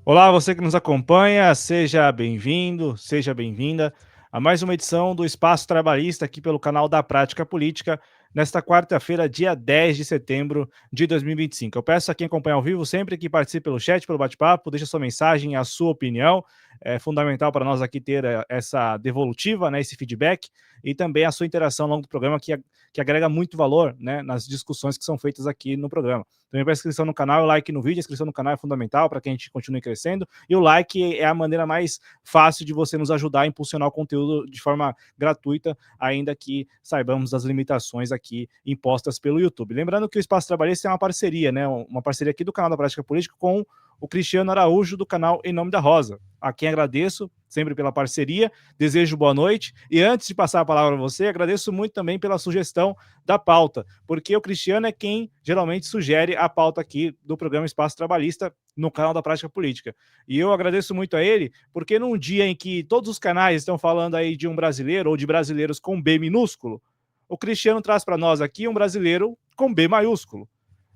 Olá, você que nos acompanha, seja bem-vindo, seja bem-vinda a mais uma edição do Espaço Trabalhista aqui pelo canal da Prática Política, nesta quarta-feira, dia 10 de setembro de 2025. Eu peço a quem acompanha ao vivo sempre que participe pelo chat, pelo bate-papo, deixe a sua mensagem, a sua opinião. É fundamental para nós aqui ter essa devolutiva, né, esse feedback e também a sua interação ao longo do programa que agrega muito valor, né, nas discussões que são feitas aqui no programa. Também para a inscrição no canal, o like no vídeo, a inscrição no canal é fundamental para que a gente continue crescendo. E o like é a maneira mais fácil de você nos ajudar a impulsionar o conteúdo de forma gratuita, ainda que saibamos das limitações aqui impostas pelo YouTube. Lembrando que o Espaço Trabalhista é uma parceria, né? Uma parceria aqui do canal da Prática Política com o Cristiano Araújo, do canal Em Nome da Rosa, a quem agradeço sempre pela parceria, desejo boa noite, e antes de passar a palavra a você, agradeço muito também pela sugestão da pauta, porque o Cristiano é quem geralmente sugere a pauta aqui do programa Espaço Trabalhista no canal da Prática Política. E eu agradeço muito a ele, porque num dia em que todos os canais estão falando aí de um brasileiro ou de brasileiros com B minúsculo, o Cristiano traz para nós aqui um brasileiro com B maiúsculo.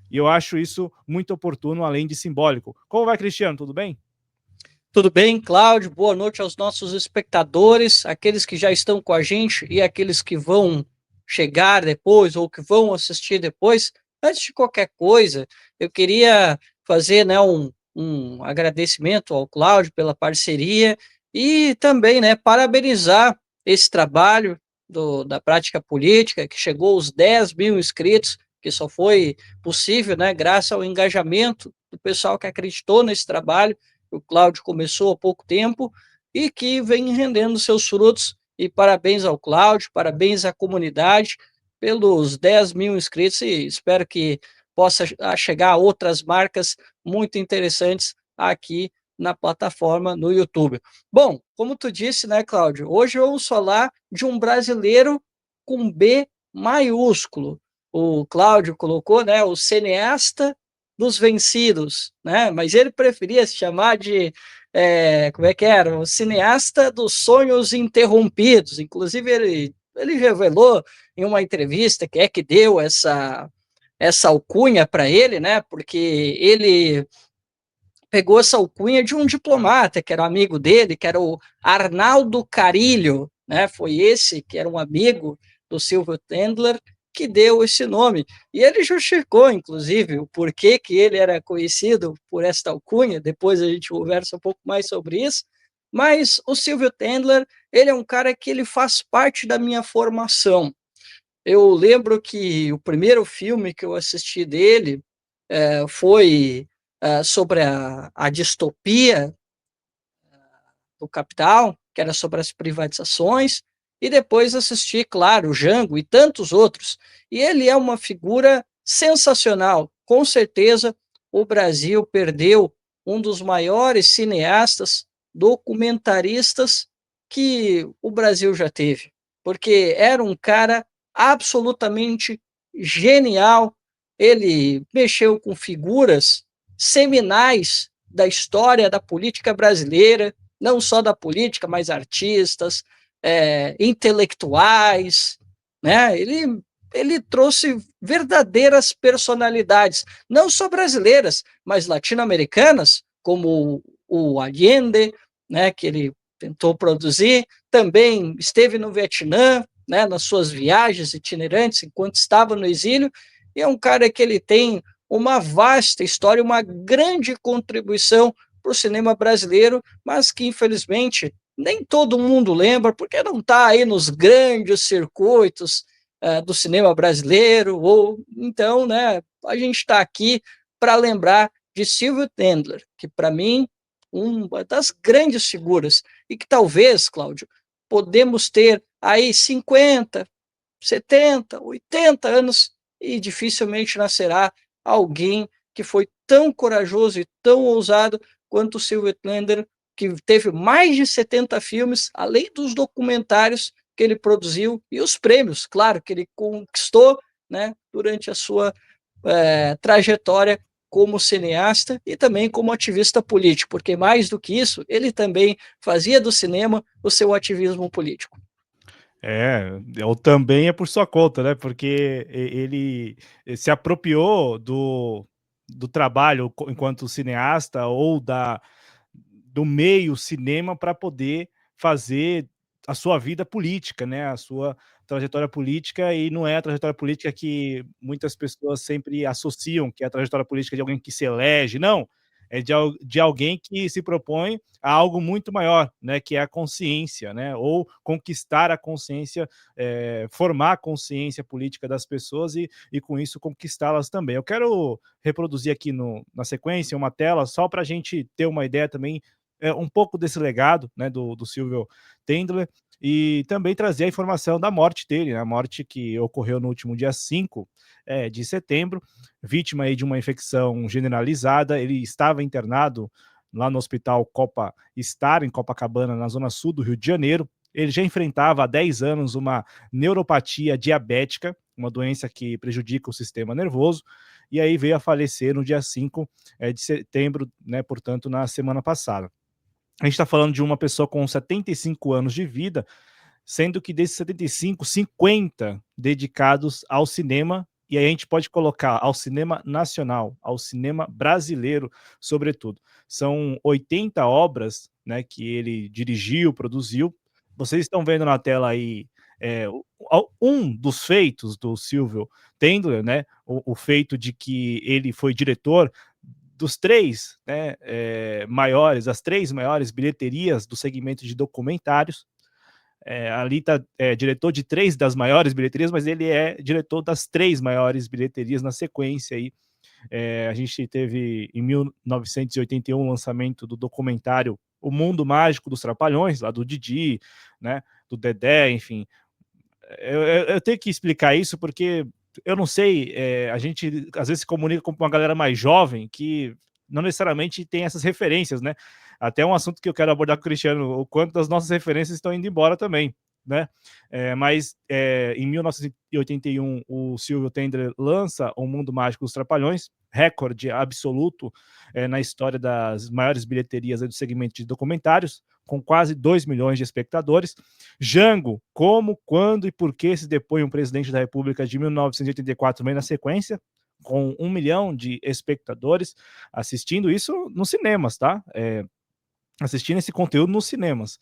E eu acho isso muito oportuno, além de simbólico. Como vai, Cristiano? Tudo bem? Tudo bem, Cláudio? Boa noite aos nossos espectadores, aqueles que já estão com a gente e aqueles que vão chegar depois ou que vão assistir depois. Antes de qualquer coisa, eu queria fazer, um agradecimento ao Cláudio pela parceria e também, parabenizar esse trabalho da prática política, que chegou aos 10 mil inscritos, que só foi possível, graças ao engajamento do pessoal que acreditou nesse trabalho. O Cláudio começou há pouco tempo e que vem rendendo seus frutos. E parabéns ao Cláudio, parabéns à comunidade pelos 10 mil inscritos e espero que possa chegar a outras marcas muito interessantes aqui na plataforma no YouTube. Bom, como tu disse, Cláudio, hoje vamos falar de um brasileiro com B maiúsculo. O Cláudio colocou, o cineasta dos vencidos, Mas ele preferia se chamar de, como é que era? O cineasta dos sonhos interrompidos. Inclusive, ele revelou em uma entrevista que é que deu essa alcunha para ele, Porque ele pegou essa alcunha de um diplomata, que era um amigo dele, que era o Arnaldo Carilho, Foi esse que era um amigo do Silvio Tendler, que deu esse nome. E ele justificou, inclusive, o porquê que ele era conhecido por esta alcunha, depois a gente conversa um pouco mais sobre isso, mas o Silvio Tendler, ele é um cara que ele faz parte da minha formação. Eu lembro que o primeiro filme que eu assisti dele foi sobre a distopia do Capital, que era sobre as privatizações, e depois assisti, claro, o Django e tantos outros. E ele é uma figura sensacional. Com certeza, o Brasil perdeu um dos maiores cineastas, documentaristas que o Brasil já teve, porque era um cara absolutamente genial. Ele mexeu com figuras seminais da história da política brasileira, não só da política, mas artistas, intelectuais, ele trouxe verdadeiras personalidades, não só brasileiras, mas latino-americanas, como o Allende, que ele tentou produzir, também esteve no Vietnã, nas suas viagens itinerantes, enquanto estava no exílio, e é um cara que ele tem uma vasta história, uma grande contribuição para o cinema brasileiro, mas que infelizmente nem todo mundo lembra, porque não está aí nos grandes circuitos do cinema brasileiro, ou então, a gente está aqui para lembrar de Silvio Tendler, que para mim uma das grandes figuras, e que talvez, Cláudio, podemos ter aí 50, 70, 80 anos e dificilmente nascerá alguém que foi tão corajoso e tão ousado quanto o Silvio Tendler, que teve mais de 70 filmes, além dos documentários que ele produziu e os prêmios, claro, que ele conquistou durante a sua trajetória como cineasta e também como ativista político, porque mais do que isso, ele também fazia do cinema o seu ativismo político. Ou também é por sua conta, né? Porque ele se apropriou do trabalho enquanto cineasta ou do meio cinema para poder fazer a sua vida política, né? A sua trajetória política, e não é a trajetória política que muitas pessoas sempre associam, que é a trajetória política de alguém que se elege, não. É de alguém que se propõe a algo muito maior, né? Que é a consciência, né? Ou conquistar a consciência, formar a consciência política das pessoas e com isso conquistá-las também. Eu quero reproduzir aqui na sequência uma tela só para a gente ter uma ideia também, um pouco desse legado, né, do Silvio Tendler, e também trazer a informação da morte dele, né, a morte que ocorreu no último dia 5 de setembro, vítima aí de uma infecção generalizada. Ele estava internado lá no Hospital Copa Star, em Copacabana, na zona sul do Rio de Janeiro. Ele já enfrentava há 10 anos uma neuropatia diabética, uma doença que prejudica o sistema nervoso, e aí veio a falecer no dia 5 de setembro, né, portanto, na semana passada. A gente está falando de uma pessoa com 75 anos de vida, sendo que desses 75, 50 dedicados ao cinema, e aí a gente pode colocar ao cinema nacional, ao cinema brasileiro, sobretudo. São 80 obras, né, que ele dirigiu, produziu. Vocês estão vendo na tela aí um dos feitos do Silvio Tendler, né, o feito de que ele foi diretor dos três, né, maiores, as três maiores bilheterias do segmento de documentários. Ali está diretor de 3 das maiores bilheterias, mas ele é diretor das 3 maiores bilheterias na sequência aí. A gente teve em 1981 o lançamento do documentário O Mundo Mágico dos Trapalhões, lá do Didi, né, do Dedé, enfim. Eu tenho que explicar isso porque eu não sei, a gente às vezes se comunica com uma galera mais jovem que não necessariamente tem essas referências, né? Até um assunto que eu quero abordar com o Cristiano, o quanto das nossas referências estão indo embora também, né? Mas em 1981 o Silvio Tendler lança O Mundo Mágico dos Trapalhões, recorde absoluto na história das maiores bilheterias do segmento de documentários, com quase 2 milhões de espectadores. Jango, como, quando e por que se depõe um presidente da República, de 1984, meio na sequência, com 1 milhão de espectadores assistindo isso nos cinemas, tá? Assistindo esse conteúdo nos cinemas.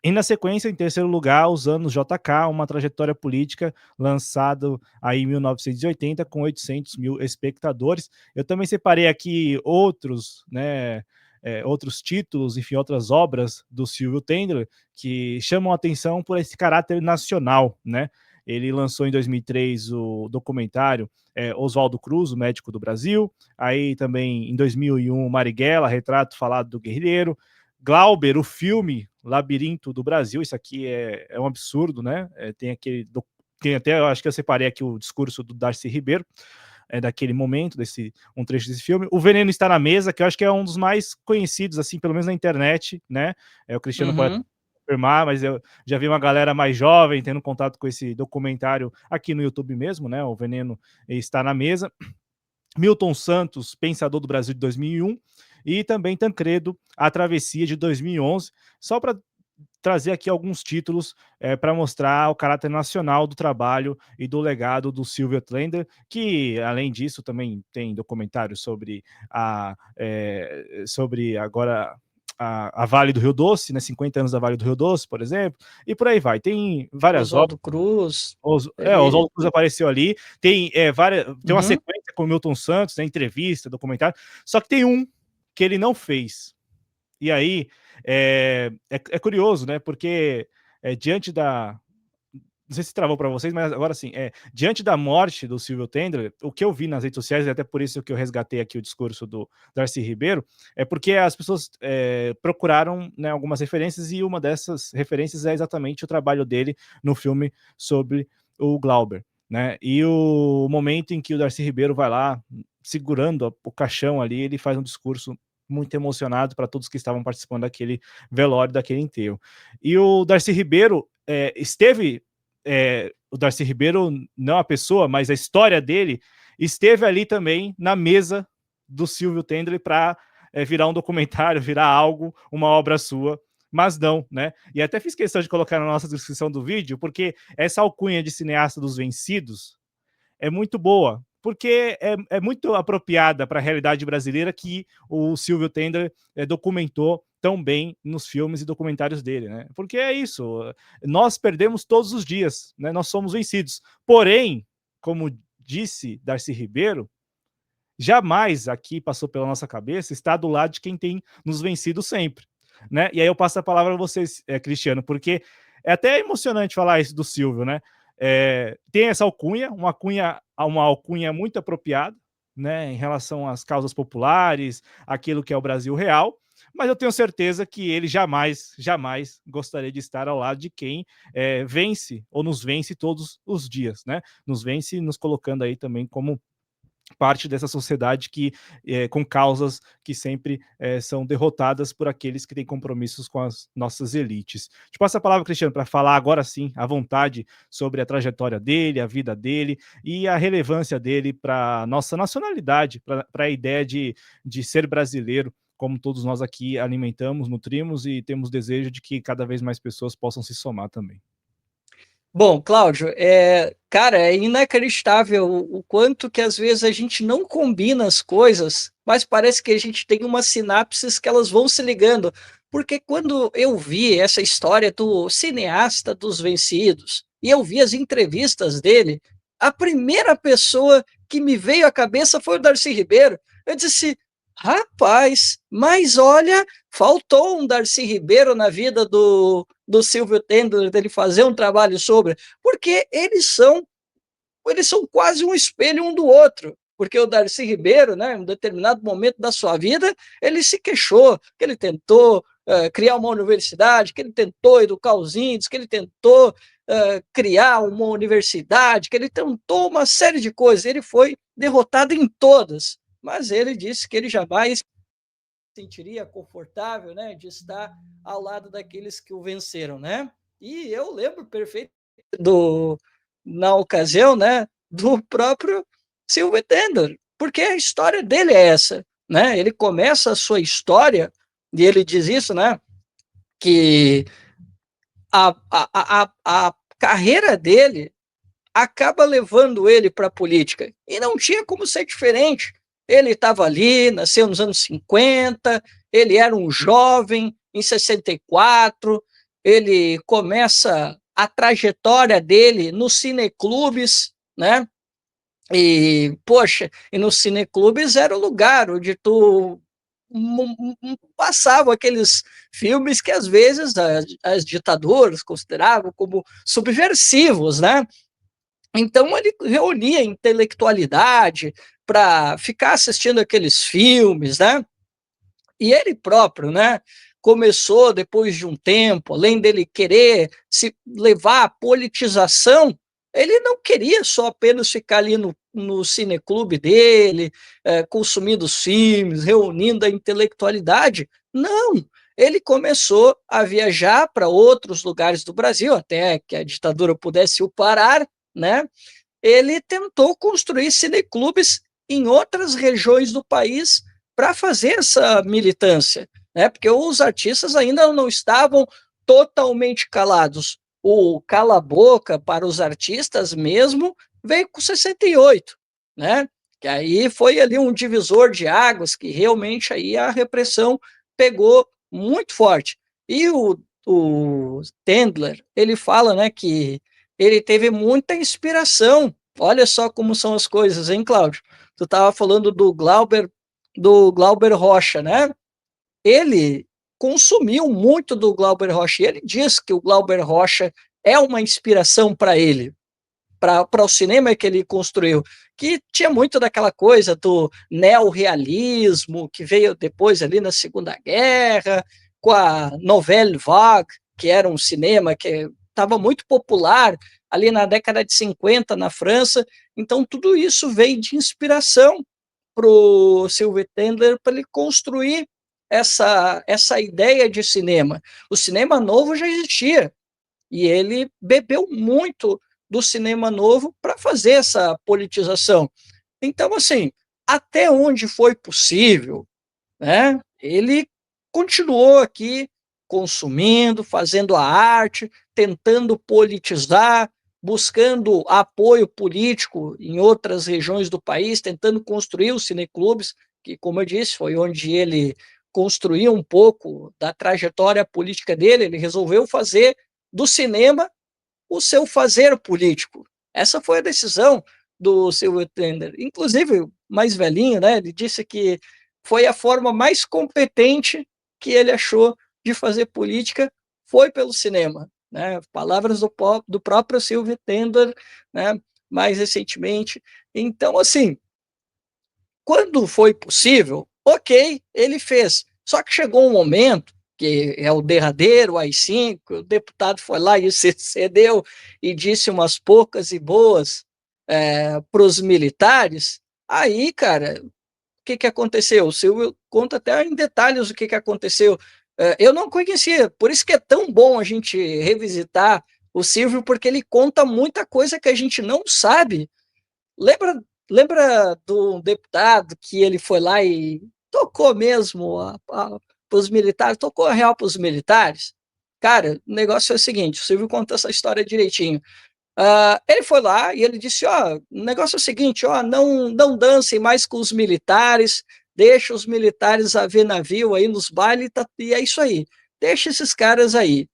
E na sequência, em terceiro lugar, Os Anos JK, uma trajetória política, lançado aí em 1980, com 800 mil espectadores. Eu também separei aqui outros, né, outros títulos, enfim, outras obras do Silvio Tendler que chamam a atenção por esse caráter nacional, né? Ele lançou em 2003 o documentário Oswaldo Cruz, o médico do Brasil. Aí também em 2001 Marighella, retrato falado do guerrilheiro. Glauber, o filme Labirinto do Brasil. Isso aqui é um absurdo, né? Tem até, eu acho que eu separei aqui o discurso do Darcy Ribeiro, daquele momento, um trecho desse filme. O Veneno Está na Mesa, que eu acho que é um dos mais conhecidos, assim, pelo menos na internet, né? O Cristiano pode confirmar, mas eu já vi uma galera mais jovem tendo contato com esse documentário aqui no YouTube mesmo, né? O Veneno Está na Mesa. Milton Santos, Pensador do Brasil, de 2001, e também Tancredo, A Travessia, de 2011, só para trazer aqui alguns títulos para mostrar o caráter nacional do trabalho e do legado do Silvio Tendler, que, além disso, também tem documentários sobre agora a Vale do Rio Doce, né, 50 anos da Vale do Rio Doce, por exemplo, e por aí vai. Tem várias obras. Oswaldo Cruz, Oswaldo Cruz apareceu ali. Tem tem uma Uhum. sequência com o Milton Santos, né, entrevista, documentário. Só que tem um que ele não fez. E aí é curioso, né? Porque diante da. Não sei se travou para vocês, mas agora sim. Diante da morte do Silvio Tendler, o que eu vi nas redes sociais, e até por isso que eu resgatei aqui o discurso do Darcy Ribeiro, é porque as pessoas procuraram, né, algumas referências, e uma dessas referências é exatamente o trabalho dele no filme sobre o Glauber, né? E o momento em que o Darcy Ribeiro vai lá, segurando o caixão ali, ele faz um discurso muito emocionado para todos que estavam participando daquele velório, daquele enterro. E o Darcy Ribeiro o Darcy Ribeiro, não a pessoa, mas a história dele, esteve ali também na mesa do Silvio Tendler para virar um documentário, virar algo, uma obra sua, mas não, né? E até fiz questão de colocar na nossa descrição do vídeo, porque essa alcunha de cineasta dos vencidos é muito boa, porque é muito apropriada para a realidade brasileira que o Silvio Tender documentou tão bem nos filmes e documentários dele, né? Porque é isso, nós perdemos todos os dias, né? Nós somos vencidos. Porém, como disse Darcy Ribeiro, jamais aqui passou pela nossa cabeça estar do lado de quem tem nos vencido sempre, né? E aí eu passo a palavra a vocês, Cristiano, porque é até emocionante falar isso do Silvio, né? Tem essa alcunha, uma alcunha muito apropriada, né, em relação às causas populares, aquilo que é o Brasil real, mas eu tenho certeza que ele jamais, jamais gostaria de estar ao lado de quem vence ou nos vence todos os dias, né? Nos vence, nos colocando aí também como parte dessa sociedade que com causas que sempre são derrotadas por aqueles que têm compromissos com as nossas elites. Te passo a palavra, Cristiano, para falar agora sim, à vontade, sobre a trajetória dele, a vida dele e a relevância dele para a nossa nacionalidade, para a ideia de ser brasileiro, como todos nós aqui alimentamos, nutrimos e temos desejo de que cada vez mais pessoas possam se somar também. Bom, Cláudio, cara, é inacreditável o quanto que às vezes a gente não combina as coisas, mas parece que a gente tem umas sinapses que elas vão se ligando. Porque quando eu vi essa história do cineasta dos vencidos e eu vi as entrevistas dele, a primeira pessoa que me veio à cabeça foi o Darcy Ribeiro. Eu disse, rapaz, mas olha, faltou um Darcy Ribeiro na vida do Silvio Tendler, dele fazer um trabalho sobre, porque eles são quase um espelho um do outro, porque o Darcy Ribeiro, né, em um determinado momento da sua vida, ele se queixou, que ele tentou criar uma universidade, que ele tentou educar os índios, que ele tentou criar uma universidade, que ele tentou uma série de coisas, ele foi derrotado em todas, mas ele disse que ele jamais sentiria confortável, né, de estar ao lado daqueles que o venceram, né? E eu lembro perfeito na ocasião, né, do próprio Silvio Tender, porque a história dele é essa, né? Ele começa a sua história e ele diz isso, né, que a carreira dele acaba levando ele para a política. E não tinha como ser diferente. Ele estava ali, nasceu nos anos 50, ele era um jovem, em 64, ele começa a trajetória dele nos cineclubes, né? E, poxa, e nos cineclubes era o lugar onde tu passavam aqueles filmes que às vezes as ditaduras consideravam como subversivos, né? Então ele reunia intelectualidade para ficar assistindo aqueles filmes, né? E ele próprio, né? Começou depois de um tempo, além dele querer se levar à politização, ele não queria só apenas ficar ali no cineclube dele, consumindo os filmes, reunindo a intelectualidade. Não, ele começou a viajar para outros lugares do Brasil, até que a ditadura pudesse o parar, né? Ele tentou construir cineclubes em outras regiões do país para fazer essa militância, né? Porque os artistas ainda não estavam totalmente calados. O cala-boca para os artistas mesmo veio com 68, né? Que aí foi ali um divisor de águas que realmente aí a repressão pegou muito forte. E o Tendler, ele fala, né, que ele teve muita inspiração. Olha só como são as coisas, hein, Cláudio? Tu estava falando do Glauber Rocha, né? Ele consumiu muito do Glauber Rocha e ele diz que o Glauber Rocha é uma inspiração para ele, para o cinema que ele construiu, que tinha muito daquela coisa do neorrealismo, que veio depois ali na Segunda Guerra, com a Nouvelle Vague, que era um cinema que estava muito popular ali na década de 50 na França. Então, tudo isso veio de inspiração para o Sylvie Tendler para ele construir essa ideia de cinema. O cinema novo já existia, e ele bebeu muito do cinema novo para fazer essa politização. Então, assim, até onde foi possível, né, ele continuou aqui consumindo, fazendo a arte, tentando politizar, buscando apoio político em outras regiões do país, tentando construir os cineclubes, que, como eu disse, foi onde ele construiu um pouco da trajetória política dele. Ele resolveu fazer do cinema o seu fazer político. Essa foi a decisão do Silvio Tender. Inclusive, mais velhinho, né, ele disse que foi a forma mais competente que ele achou de fazer política foi pelo cinema. Né? Palavras do próprio Silvio Tender, né, mais recentemente. Então, assim, quando foi possível, ok, ele fez. Só que chegou um momento, que é o derradeiro, o AI-5, o deputado foi lá e se cedeu e disse umas poucas e boas para os militares. Aí, cara, o que aconteceu? O Silvio conta até em detalhes o que aconteceu. Eu não conhecia, por isso que é tão bom a gente revisitar o Silvio, porque ele conta muita coisa que a gente não sabe. Lembra do deputado que ele foi lá e tocou mesmo para os militares, tocou a real para os militares? Cara, o negócio é o seguinte, o Silvio conta essa história direitinho. Ele foi lá e ele disse, ó, o negócio é o seguinte, ó, não dancem mais com os militares, deixa os militares a ver navio aí nos bailes, e é isso aí, deixa esses caras aí.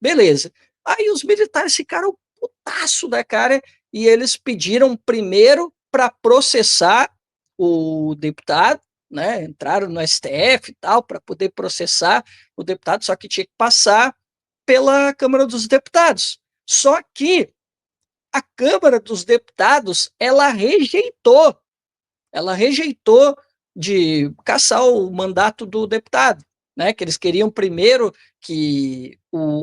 Beleza. Aí os militares ficaram putaço da cara e eles pediram primeiro para processar o deputado, né? Entraram no STF e tal para poder processar o deputado, só que tinha que passar pela Câmara dos Deputados. Só que a Câmara dos Deputados ela rejeitou de cassar o mandato do deputado, né? Que eles queriam primeiro que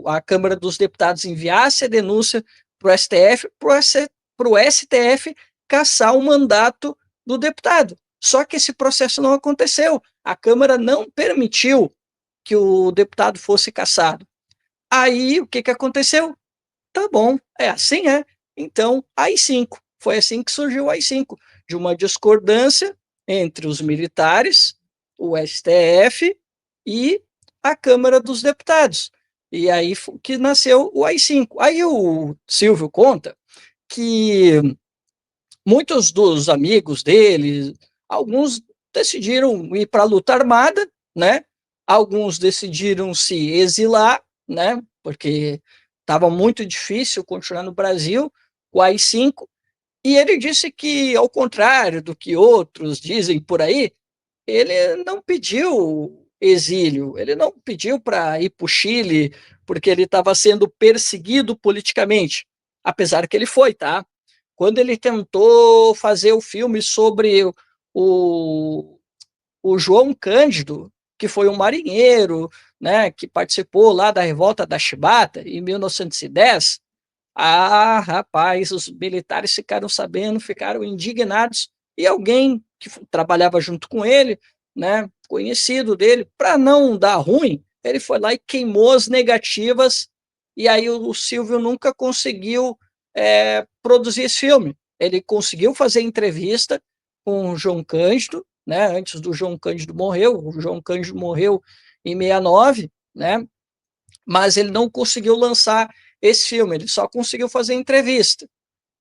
a Câmara dos Deputados enviasse a denúncia para o STF, para o STF cassar o mandato do deputado. Só que esse processo não aconteceu. A Câmara não permitiu que o deputado fosse cassado. Aí o que aconteceu? Tá bom, é assim, é. Então, AI-5. Foi assim que surgiu o AI-5, de uma discordância entre os militares, o STF e a Câmara dos Deputados. E aí que nasceu o AI-5. Aí o Silvio conta que muitos dos amigos dele, alguns decidiram ir para a luta armada, né? Alguns decidiram se exilar, né? Porque estava muito difícil continuar no Brasil, o AI-5, e ele disse que, ao contrário do que outros dizem por aí, ele não pediu exílio, ele não pediu para ir para o Chile porque ele estava sendo perseguido politicamente, apesar que ele foi, tá? Quando ele tentou fazer o filme sobre o, o João Cândido, que foi um marinheiro, né, que participou lá da revolta da Chibata em 1910, rapaz, os militares ficaram sabendo, ficaram indignados, e alguém que trabalhava junto com ele, né, conhecido dele, para não dar ruim, ele foi lá e queimou as negativas, e aí o Silvio nunca conseguiu produzir esse filme. Ele conseguiu fazer entrevista com o João Cândido, né, antes do João Cândido morrer. O João Cândido morreu em 69, né, mas ele não conseguiu lançar esse filme, ele só conseguiu fazer entrevista.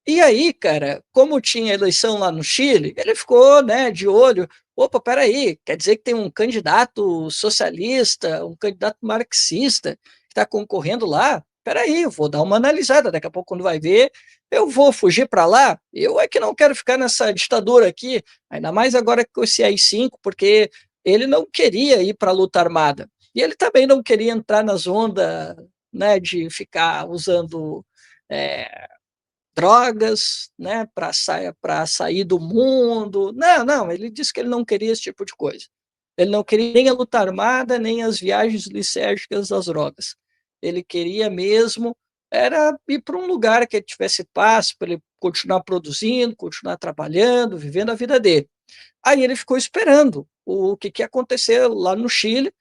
E aí, cara, como tinha eleição lá no Chile, ele ficou, né, de olho. Opa, peraí, quer dizer que tem um candidato socialista, um candidato marxista que está concorrendo lá? Peraí, eu vou dar uma analisada. Daqui a pouco, quando vai ver, eu vou fugir para lá. Eu é que não quero ficar nessa ditadura aqui, ainda mais agora com esse AI-5, porque ele não queria ir para a luta armada. E ele também não queria entrar nas ondas, né, de ficar usando drogas, né, para sair do mundo. Não, ele disse que ele não queria esse tipo de coisa. Ele não queria nem a luta armada, nem as viagens lisérgicas das drogas. Ele queria mesmo era ir para um lugar que ele tivesse paz, para ele continuar produzindo, continuar trabalhando, vivendo a vida dele. Aí ele ficou esperando o que ia acontecer lá no Chile.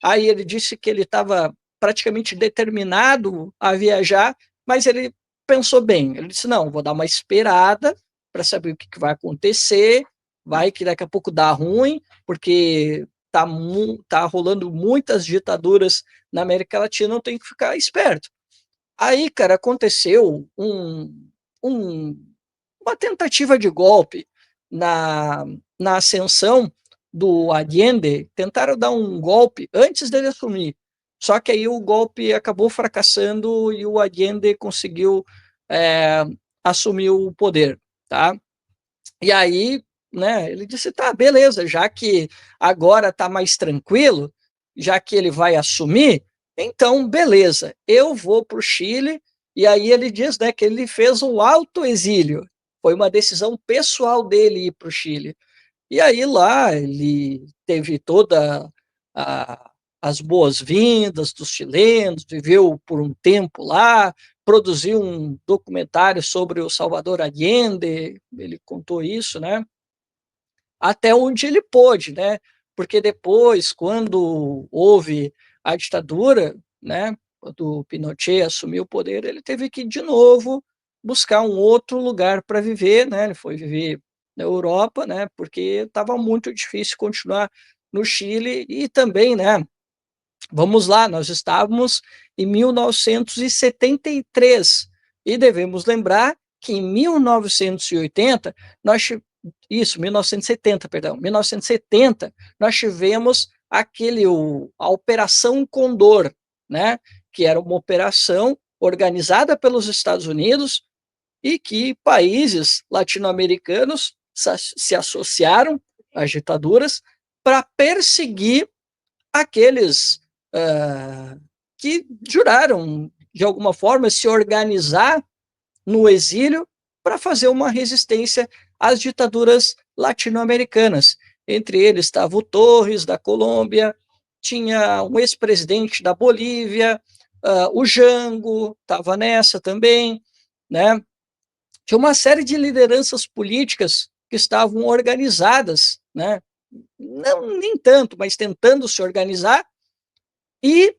Aí ele disse que ele estava praticamente determinado a viajar, mas ele pensou bem. Ele disse: não, vou dar uma esperada para saber o que vai acontecer. Vai que daqui a pouco dá ruim, porque tá rolando muitas ditaduras na América Latina, eu tenho que ficar esperto. Aí, cara, aconteceu uma tentativa de golpe na, na ascensão do Allende. Tentaram dar um golpe antes dele assumir. Só que aí o golpe acabou fracassando e o Allende conseguiu é, assumir o poder, tá? E aí, né, ele disse, tá, beleza, já que agora tá mais tranquilo, já que ele vai assumir, então, beleza, eu vou para o Chile, e aí ele diz, né, que ele fez um autoexílio, foi uma decisão pessoal dele ir para o Chile. E aí lá ele teve toda as boas-vindas dos chilenos, viveu por um tempo lá, produziu um documentário sobre o Salvador Allende, ele contou isso, né? Até onde ele pôde, né? Porque depois, quando houve a ditadura, né? Quando o Pinochet assumiu o poder, ele teve que de novo buscar um outro lugar para viver, né? Ele foi viver na Europa, né? Porque estava muito difícil continuar no Chile e também, né? Vamos lá, nós estávamos em 1973 e devemos lembrar que em 1980 nós isso, 1970, perdão, 1970 nós tivemos a Operação Condor, né, que era uma operação organizada pelos Estados Unidos e que países latino-americanos se associaram às ditaduras para perseguir aqueles que juraram, de alguma forma, se organizar no exílio para fazer uma resistência às ditaduras latino-americanas. Entre eles estava o Torres, da Colômbia, tinha um ex-presidente da Bolívia, o Jango estava nessa também, né? Tinha uma série de lideranças políticas que estavam organizadas, né? Não, nem tanto, mas tentando se organizar, e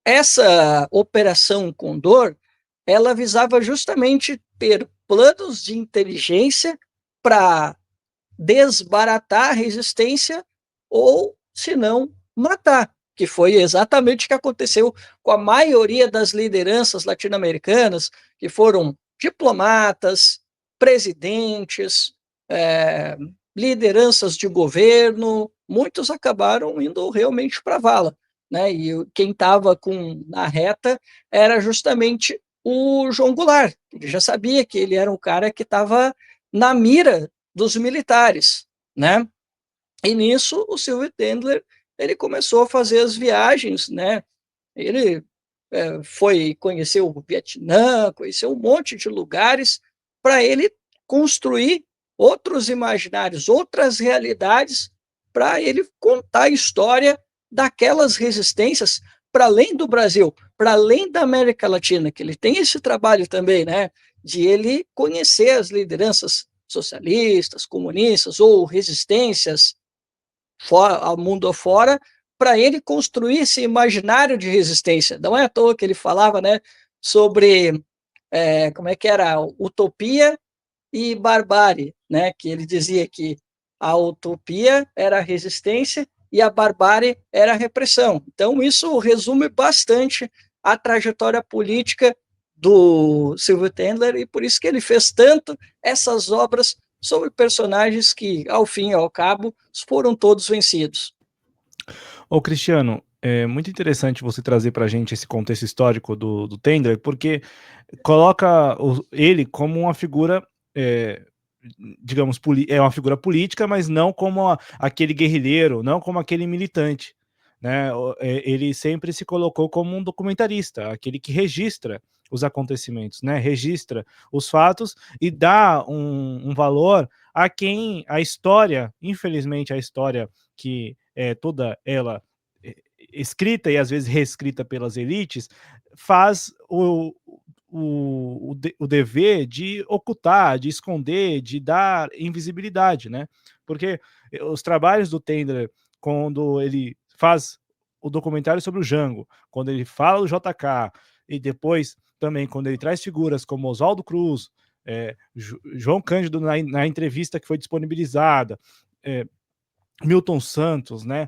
essa Operação Condor, ela visava justamente ter planos de inteligência para desbaratar a resistência ou, se não, matar, que foi exatamente o que aconteceu com a maioria das lideranças latino-americanas, que foram diplomatas, presidentes, lideranças de governo, muitos acabaram indo realmente para a vala, né? E quem estava na reta era justamente o João Goulart. Ele já sabia que ele era um cara que estava na mira dos militares, né? E nisso o Silvio Tendler ele começou a fazer as viagens, né? Ele foi conhecer o Vietnã, conheceu um monte de lugares para ele construir outros imaginários, outras realidades, para ele contar a história daquelas resistências para além do Brasil, para além da América Latina, que ele tem esse trabalho também, né, de ele conhecer as lideranças socialistas, comunistas ou resistências ao mundo afora, para ele construir esse imaginário de resistência. Não é à toa que ele falava, né, sobre como é que era utopia e barbárie, né? Que ele dizia que a utopia era a resistência e a barbárie era a repressão. Então isso resume bastante a trajetória política do Silvio Tendler e por isso que ele fez tanto essas obras sobre personagens que, ao fim e ao cabo, foram todos vencidos. Ô Cristiano, é muito interessante você trazer para a gente esse contexto histórico do Tendler, porque coloca ele como uma figura, eh, digamos, é uma figura política, mas não como aquele guerrilheiro, não como aquele militante, né? Ele sempre se colocou como um documentarista, aquele que registra os acontecimentos, né? Registra os fatos e dá um valor a quem a história, infelizmente a história que é toda ela escrita e às vezes reescrita pelas elites, faz o dever de ocultar, de esconder, de dar invisibilidade, né? Porque os trabalhos do Tendler, quando ele faz o documentário sobre o Jango, quando ele fala do JK, e depois também quando ele traz figuras como Oswaldo Cruz, João Cândido na entrevista que foi disponibilizada, Milton Santos, né?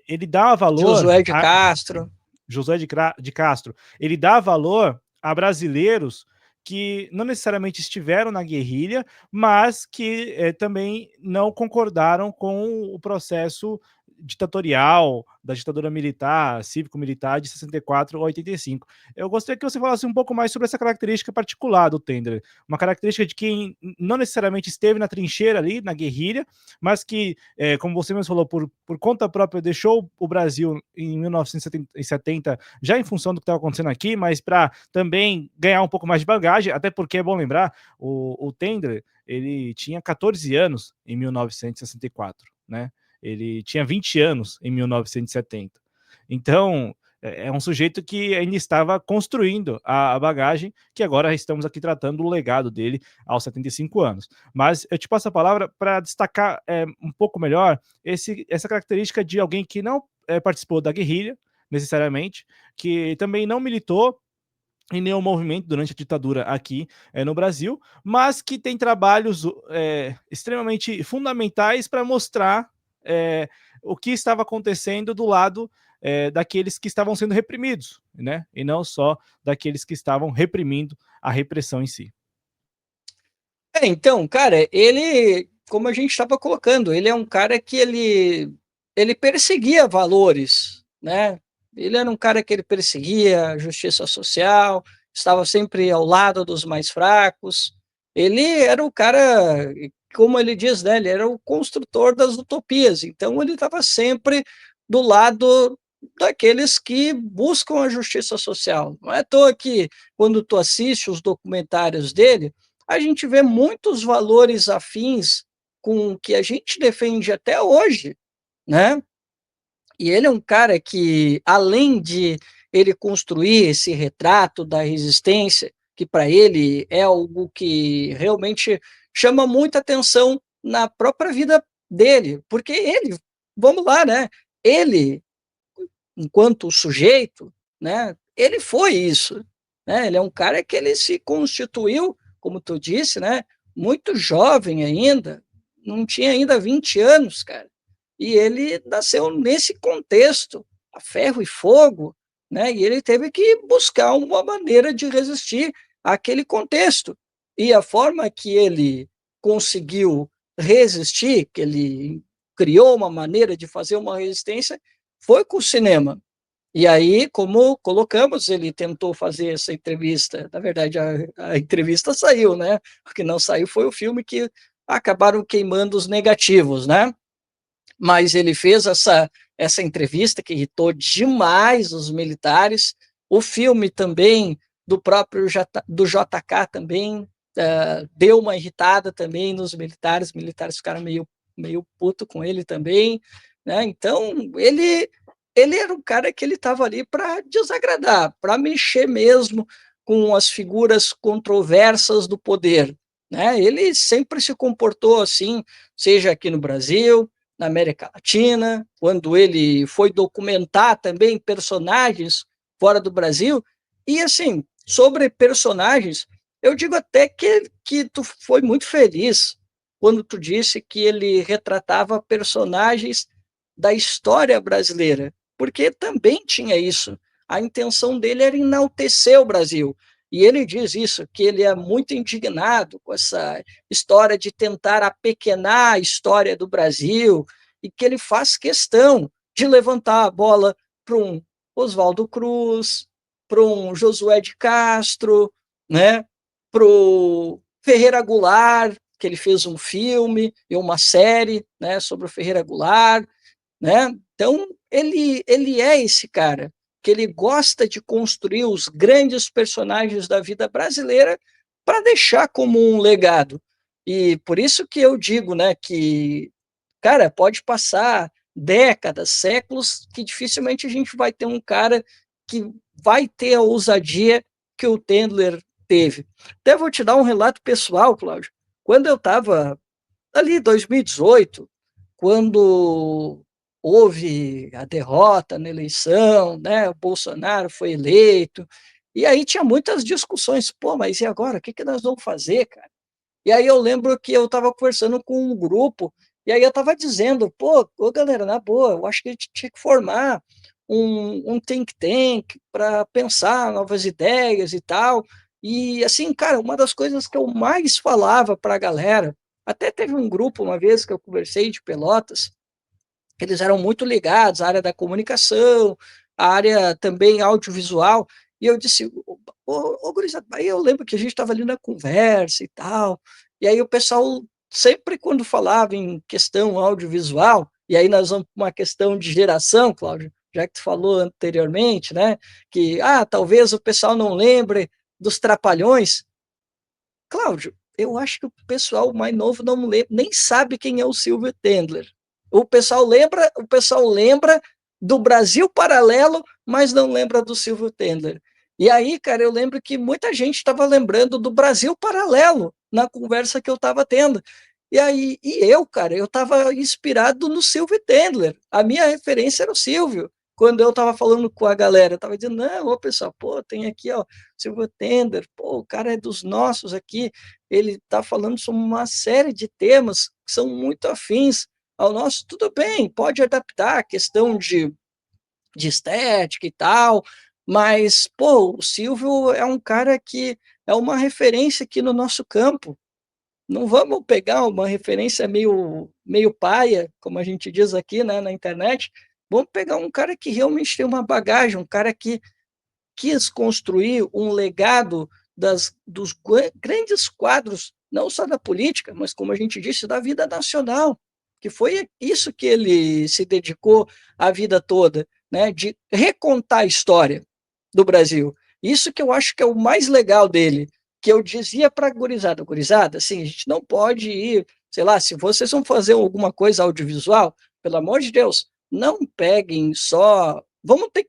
Ele dá valor Josué de a Castro. José de Castro, ele dá valor a brasileiros que não necessariamente estiveram na guerrilha, mas que também não concordaram com o processo ditatorial da ditadura militar, cívico-militar de 64 a 85. Eu gostaria que você falasse um pouco mais sobre essa característica particular do Tendler, uma característica de quem não necessariamente esteve na trincheira ali, na guerrilha, mas que, como você mesmo falou, por conta própria deixou o Brasil em 1970 já em função do que estava acontecendo aqui, mas para também ganhar um pouco mais de bagagem, até porque é bom lembrar, o Tendler, ele tinha 14 anos em 1964, né? Ele tinha 20 anos em 1970. Então, é um sujeito que ainda estava construindo a bagagem, que agora estamos aqui tratando o legado dele aos 75 anos. Mas eu te passo a palavra para destacar um pouco melhor essa característica de alguém que não participou da guerrilha, necessariamente, que também não militou em nenhum movimento durante a ditadura aqui no Brasil, mas que tem trabalhos extremamente fundamentais para mostrar o que estava acontecendo do lado daqueles que estavam sendo reprimidos, né? E não só daqueles que estavam reprimindo a repressão em si. Então, cara, ele, como a gente estava colocando, ele é um cara que ele perseguia valores, né? Ele era um cara que ele perseguia a justiça social, estava sempre ao lado dos mais fracos. Ele era o cara, como ele diz, né? Ele era o construtor das utopias. Então, ele estava sempre do lado daqueles que buscam a justiça social. Não é à toa que, quando tu assiste os documentários dele, a gente vê muitos valores afins com o que a gente defende até hoje, né? E ele é um cara que, além de ele construir esse retrato da resistência, que para ele é algo que realmente chama muita atenção na própria vida dele, porque ele, vamos lá, né? Ele, enquanto sujeito, né? Ele foi isso, né? Ele é um cara que ele se constituiu, como tu disse, né? Muito jovem ainda, não tinha ainda 20 anos, cara. E ele nasceu nesse contexto, a ferro e fogo, né? E ele teve que buscar uma maneira de resistir àquele contexto. E a forma que ele conseguiu resistir, que ele criou uma maneira de fazer uma resistência, foi com o cinema. E aí, como colocamos, ele tentou fazer essa entrevista. Na verdade, a entrevista saiu, né? O que não saiu foi o filme, que acabaram queimando os negativos, né? Mas ele fez essa entrevista que irritou demais os militares. O filme também, do próprio do JK também, deu uma irritada também nos militares. Os militares ficaram meio puto com ele também, né? Então, ele era um cara que ele estava ali para desagradar, para mexer mesmo com as figuras controversas do poder, né? Ele sempre se comportou assim, seja aqui no Brasil, na América Latina, quando ele foi documentar também personagens fora do Brasil. E assim, sobre personagens, eu digo até que tu foi muito feliz quando tu disse que ele retratava personagens da história brasileira, porque também tinha isso. A intenção dele era enaltecer o Brasil. E ele diz isso, que ele é muito indignado com essa história de tentar apequenar a história do Brasil, e que ele faz questão de levantar a bola para um Oswaldo Cruz, para um Josué de Castro, né? Para o Ferreira Goulart, que ele fez um filme e uma série, né, sobre o Ferreira Goulart, né? Então, ele é esse cara que ele gosta de construir os grandes personagens da vida brasileira para deixar como um legado. E por isso que eu digo, né, que, cara, pode passar décadas, séculos, que dificilmente a gente vai ter um cara que vai ter a ousadia que o Tendler teve. Até vou te dar um relato pessoal, Cláudio. Quando eu estava ali em 2018, quando houve a derrota na eleição, né, o Bolsonaro foi eleito, e aí tinha muitas discussões, pô, mas e agora, o que nós vamos fazer, cara? E aí eu lembro que eu estava conversando com um grupo, e aí eu estava dizendo, pô, ô, galera, na boa, eu acho que a gente tinha que formar um think tank para pensar novas ideias e tal. E, assim, cara, uma das coisas que eu mais falava para a galera, até teve um grupo uma vez que eu conversei de Pelotas, eles eram muito ligados à área da comunicação, à área também audiovisual, e eu disse, gurizada, aí eu lembro que a gente estava ali na conversa e tal, e aí o pessoal, sempre quando falava em questão audiovisual, e aí nós vamos para uma questão de geração, Cláudio, já que tu falou anteriormente, né, que, talvez o pessoal não lembre dos Trapalhões. Cláudio, eu acho que o pessoal mais novo não lembra, nem sabe quem é o Silvio Tendler. O pessoal lembra do Brasil Paralelo, mas não lembra do Silvio Tendler. E aí, cara, eu lembro que muita gente estava lembrando do Brasil Paralelo na conversa que eu estava tendo. E aí, cara, eu estava inspirado no Silvio Tendler. A minha referência era o Silvio. Quando eu estava falando com a galera, eu estava dizendo, não, ô pessoal, pô, tem aqui, ó, Silvio Tender, pô, o cara é dos nossos aqui, ele está falando sobre uma série de temas que são muito afins ao nosso, tudo bem, pode adaptar a questão de estética e tal, mas, pô, o Silvio é um cara que é uma referência aqui no nosso campo. Não vamos pegar uma referência meio paia, como a gente diz aqui, né, na internet. Vamos pegar um cara que realmente tem uma bagagem, um cara que quis construir um legado dos grandes quadros, não só da política, mas, como a gente disse, da vida nacional, que foi isso que ele se dedicou a vida toda, né, de recontar a história do Brasil. Isso que eu acho que é o mais legal dele, que eu dizia para a gurizada, assim, a gente não pode ir, sei lá, se vocês vão fazer alguma coisa audiovisual, pelo amor de Deus, não peguem só.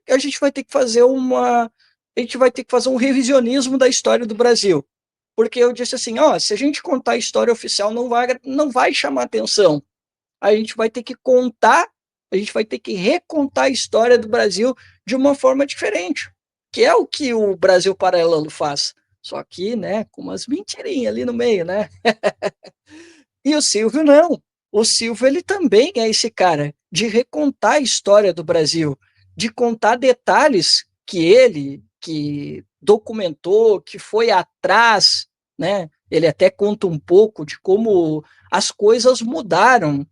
A gente vai ter que fazer um revisionismo da história do Brasil. Porque eu disse assim, ó, se a gente contar a história oficial, não vai chamar atenção. A gente vai ter que contar, a gente vai ter que recontar a história do Brasil de uma forma diferente, que é o que o Brasil Paralelo faz. Só que, né, com umas mentirinhas ali no meio, né? E o Silvio não. O Silvio, ele também é esse cara de recontar a história do Brasil, de contar detalhes que documentou, que foi atrás, né? Ele até conta um pouco de como as coisas mudaram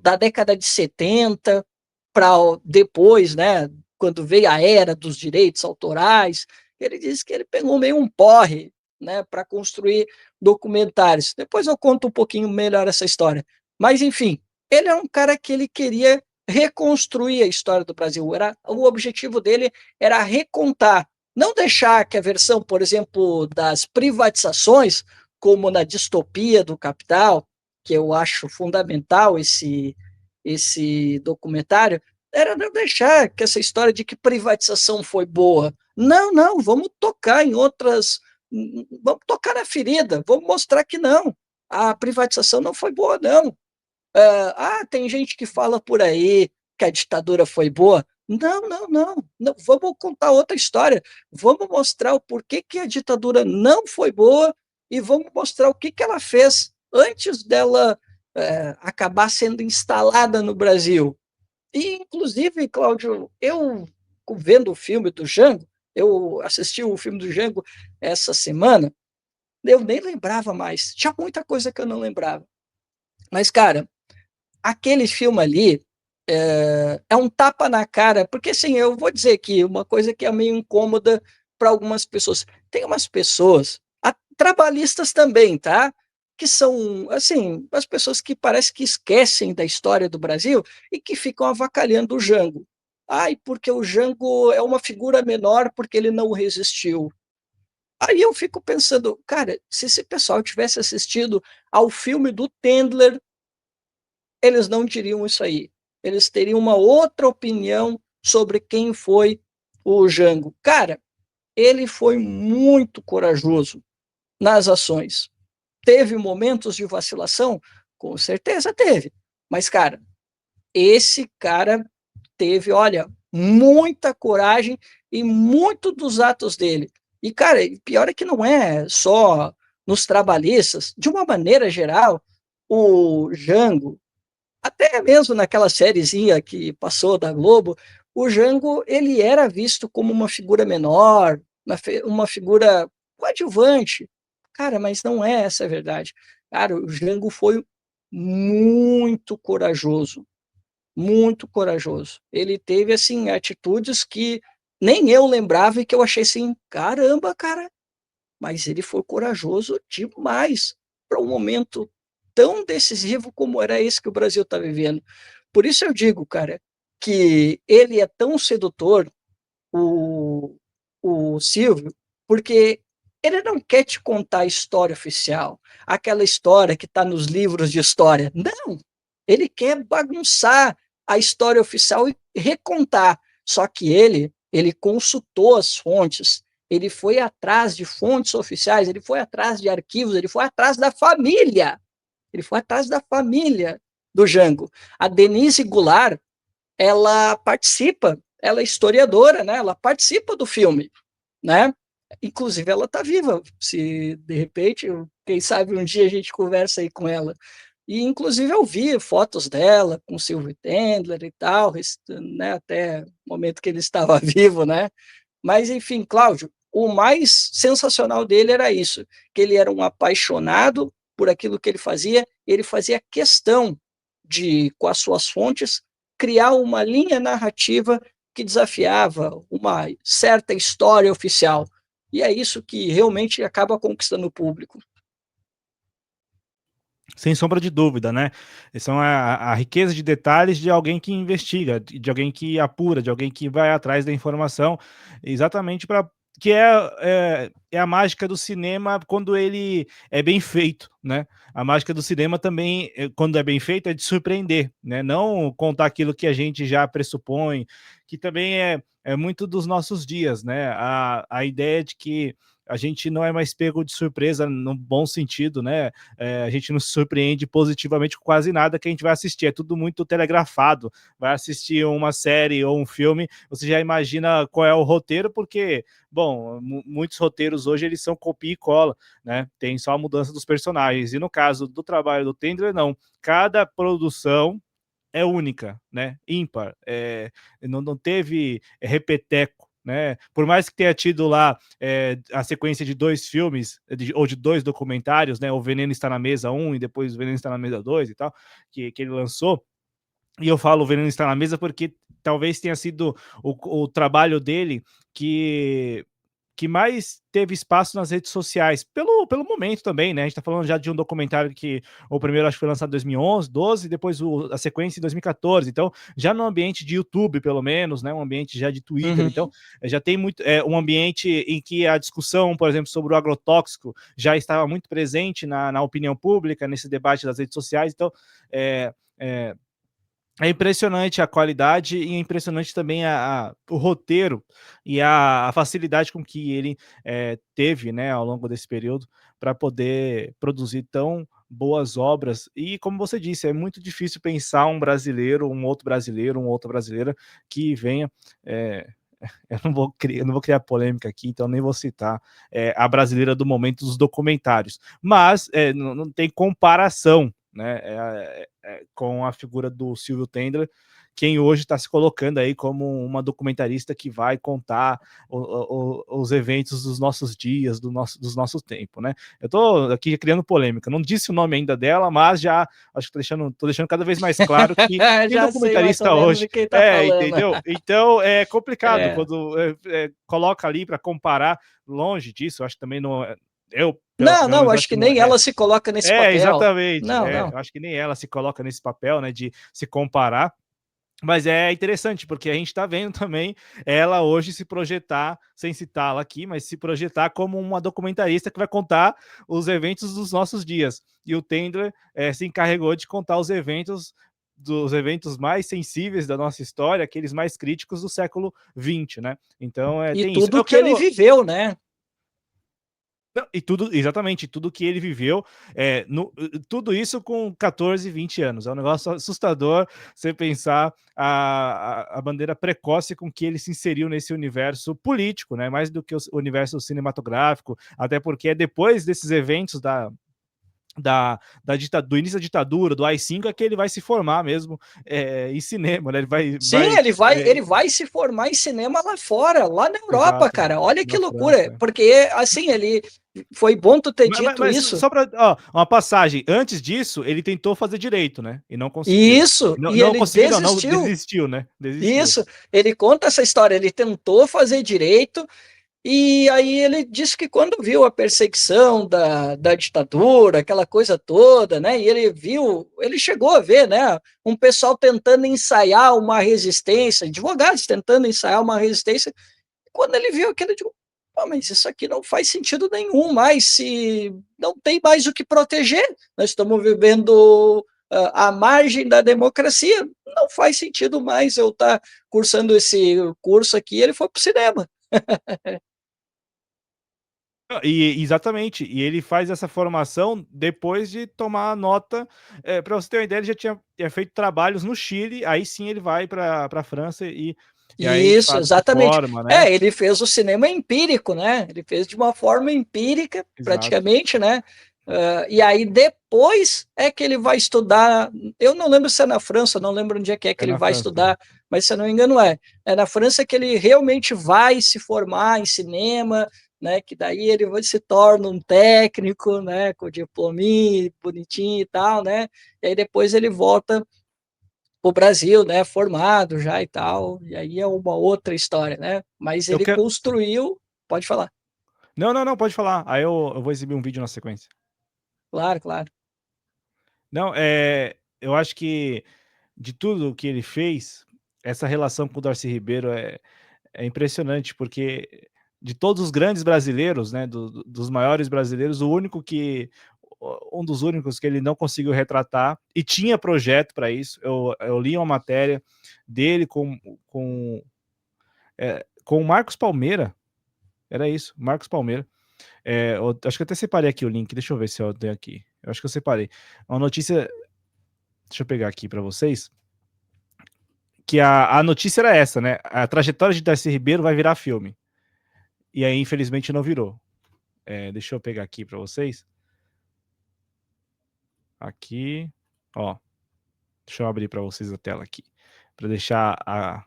da década de 70 para depois, né? Quando veio a era dos direitos autorais, ele disse que ele pegou meio um porre, né, para construir documentários. Depois eu conto um pouquinho melhor essa história. Mas, enfim, ele é um cara que ele queria reconstruir a história do Brasil. O objetivo dele era recontar, não deixar que a versão, por exemplo, das privatizações, como na Distopia do Capital, que eu acho fundamental esse documentário, era não deixar que essa história de que privatização foi boa. Não, não, vamos tocar em outras, vamos tocar na ferida, vamos mostrar que não, a privatização não foi boa, não. Tem gente que fala por aí que a ditadura foi boa. Não, não, não, não. Vamos contar outra história. Vamos mostrar o porquê que a ditadura não foi boa e vamos mostrar o que ela fez antes dela acabar sendo instalada no Brasil. E, inclusive, Cláudio, eu vendo o filme do Django, eu assisti o filme do Django essa semana, eu nem lembrava mais. Tinha muita coisa que eu não lembrava. Mas, cara, aquele filme ali é um tapa na cara, porque assim, eu vou dizer que uma coisa que é meio incômoda para algumas pessoas. Tem umas pessoas, trabalhistas também, tá? Que são, assim, as pessoas que parece que esquecem da história do Brasil e que ficam avacalhando o Jango. Ai, porque o Jango é uma figura menor porque ele não resistiu. Aí eu fico pensando, cara, se esse pessoal tivesse assistido ao filme do Tendler, eles não diriam isso aí. Eles teriam uma outra opinião sobre quem foi o Jango. Cara, ele foi muito corajoso nas ações. Teve momentos de vacilação? Com certeza teve. Mas, cara, esse cara teve, olha, muita coragem e muito dos atos dele. E, cara, pior é que não é só nos trabalhistas, de uma maneira geral, o Jango, até mesmo naquela sériezinha que passou da Globo, o Jango ele era visto como uma figura menor, uma figura coadjuvante. Cara, mas não é essa a verdade. Cara, o Jango foi muito corajoso, muito corajoso. Ele teve, assim, atitudes que nem eu lembrava e que eu achei assim, caramba, cara, mas ele foi corajoso demais para um momento tão decisivo como era esse que o Brasil está vivendo. Por isso eu digo, cara, que ele é tão sedutor, o, o Silvio, porque ele não quer te contar a história oficial, aquela história que está nos livros de história. Não! Ele quer bagunçar a história oficial e recontar. Só que ele consultou as fontes, ele foi atrás de fontes oficiais, ele foi atrás de arquivos, ele foi atrás da família. Ele foi atrás da família do Jango. A Denise Goulart, ela participa, ela é historiadora, né? Ela participa do filme, né? Inclusive ela está viva. Se de repente, quem sabe um dia a gente conversa aí com ela. E inclusive eu vi fotos dela com o Silvio Tendler e tal, né? Até o momento que ele estava vivo, né? Mas enfim, Cláudio, o mais sensacional dele era isso, que ele era um apaixonado por aquilo que ele fazia questão de, com as suas fontes, criar uma linha narrativa que desafiava uma certa história oficial. E é isso que realmente acaba conquistando o público. Sem sombra de dúvida, né? São a riqueza de detalhes de alguém que investiga, de alguém que apura, de alguém que vai atrás da informação, exatamente para que é a mágica do cinema quando ele é bem feito, né? A mágica do cinema também, quando é bem feito, é de surpreender, né? Não contar aquilo que a gente já pressupõe, que também é muito dos nossos dias, né? A ideia de que a gente não é mais pego de surpresa no bom sentido, né? A gente não se surpreende positivamente com quase nada que a gente vai assistir, é tudo muito telegrafado. Vai assistir uma série ou um filme, você já imagina qual é o roteiro, porque, bom, muitos roteiros hoje eles são copia e cola, né? Tem só a mudança dos personagens. E no caso do trabalho do Tendler, não. Cada produção é única, né? Ímpar. Não teve repeteco, né? Por mais que tenha tido lá a sequência de 2 filmes, ou de 2 documentários, né? O Veneno Está na Mesa 1 e depois o Veneno Está na Mesa 2 e tal, que ele lançou. E eu falo o Veneno Está na Mesa porque talvez tenha sido o trabalho dele que mais teve espaço nas redes sociais, pelo momento também, né? A gente tá falando já de um documentário que o primeiro acho que foi lançado em 2011, 12, e depois a sequência em 2014. Então, já no ambiente de YouTube, pelo menos, né? Um ambiente já de Twitter. Uhum. Então, já tem muito um ambiente em que a discussão, por exemplo, sobre o agrotóxico já estava muito presente na opinião pública, nesse debate das redes sociais. Então, é, é, é impressionante a qualidade e é impressionante também o roteiro e a facilidade com que ele teve, né, ao longo desse período para poder produzir tão boas obras. E como você disse, é muito difícil pensar um brasileiro, um outro brasileiro, uma outra brasileira que venha. É, eu não vou criar polêmica aqui, então nem vou citar a brasileira do momento dos documentários, mas não tem comparação, né, com a figura do Silvio Tendler, quem hoje está se colocando aí como uma documentarista que vai contar os eventos dos nossos dias, dos nossos tempos, né? Eu estou aqui criando polêmica, não disse o nome ainda dela, mas já acho que tô deixando cada vez mais claro que tem Já sei mais ou documentarista menos hoje, de quem está falando. entendeu? Então é complicado É. quando coloca ali para comparar, longe disso, acho que também não. Eu, Não, pelo não, menos, acho acho que que não nem ela se coloca nesse papel. exatamente. Não, não. Eu acho que nem ela se coloca nesse papel, né, de se comparar. Mas é interessante, porque a gente está vendo também ela hoje se projetar, sem citá-la aqui, mas se projetar como uma documentarista que vai contar os eventos dos nossos dias. E o Tendler se encarregou de contar os eventos dos eventos mais sensíveis da nossa história, aqueles mais críticos do século XX, né? Então E tem isso. tudo Eu que ele quero viveu, né? não, e tudo, exatamente, tudo que ele viveu, tudo isso com 14, 20 anos. É um negócio assustador você pensar a bandeira precoce com que ele se inseriu nesse universo político, né? Mais do que o universo cinematográfico, até porque é depois desses eventos do início da ditadura, do AI-5, é que ele vai se formar mesmo em cinema, né? Sim, ele vai se formar em cinema lá fora, lá na Europa, exato, cara. Olha que na loucura. França. Porque, assim, ele foi bom tu ter dito Mas isso. só para uma passagem, antes disso, ele tentou fazer direito, né? E não conseguiu. Isso, Não, e não ele conseguiu, não, desistiu. desistiu, né? Desistiu. Isso, ele conta essa história. Ele tentou fazer direito, e aí ele disse que quando viu a perseguição da ditadura, aquela coisa toda, né? E ele viu, ele chegou a ver, né? Um pessoal tentando ensaiar uma resistência, advogados tentando ensaiar uma resistência. Quando ele viu aquilo, ele disse: "Pô, mas isso aqui não faz sentido nenhum mais, se não tem mais o que proteger. Nós estamos vivendo à margem da democracia, não faz sentido mais eu estar cursando esse curso aqui". Ele foi para o cinema. Exatamente, e ele faz essa formação depois de tomar nota. Para você ter uma ideia, ele já tinha feito trabalhos no Chile, aí sim ele vai para a França e aí de Isso, fato se exatamente. forma, né? Ele fez o cinema empírico, né? Ele fez de uma forma empírica, Exato. praticamente, né? E aí depois é que ele vai estudar. Eu não lembro se é na França, não lembro onde é que É ele na vai França. estudar, mas se eu não me engano é na França que ele realmente vai se formar em cinema, né? Que daí ele se torna um técnico, né? Com diplominha, bonitinho e tal, né? E aí depois ele volta o Brasil, né, formado já e tal, e aí é uma outra história, né? Mas Eu ele quero. construiu, pode falar. Não, não, não, pode falar. Aí eu vou exibir um vídeo na sequência. Claro, claro. Não, eu acho que de tudo que ele fez, essa relação com o Darcy Ribeiro é impressionante, porque de todos os grandes brasileiros, né, dos maiores brasileiros, um dos únicos que ele não conseguiu retratar, e tinha projeto para isso. Eu li uma matéria dele com o Marcos Palmeira, era isso, Marcos Palmeira. Acho que até separei aqui o link, deixa eu ver se eu tenho aqui. Eu acho que eu separei. Uma notícia, deixa eu pegar aqui para vocês, que a notícia era essa, né? A trajetória de Darcy Ribeiro vai virar filme. E aí, infelizmente, não virou. Deixa eu pegar aqui para vocês. Aqui, ó. Deixa eu abrir para vocês a tela aqui, para deixar a.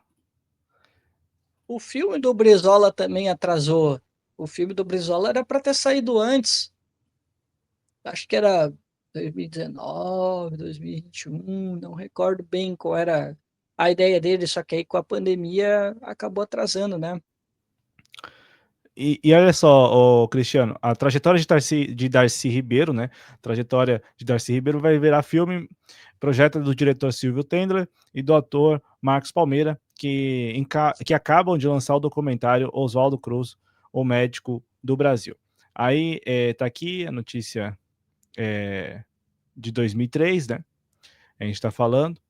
O filme do Brizola também atrasou. O filme do Brizola era para ter saído antes. Acho que era 2019, 2021, não recordo bem qual era a ideia dele, só que aí com a pandemia acabou atrasando, né? E olha só, Cristiano, a trajetória de Darcy Ribeiro, né? Trajetória de Darcy Ribeiro vai virar filme, projeto do diretor Silvio Tendler e do ator Marcos Palmeira, que acabam de lançar o documentário Oswaldo Cruz, o médico do Brasil. Aí tá aqui a notícia de 2003, né? A gente está falando.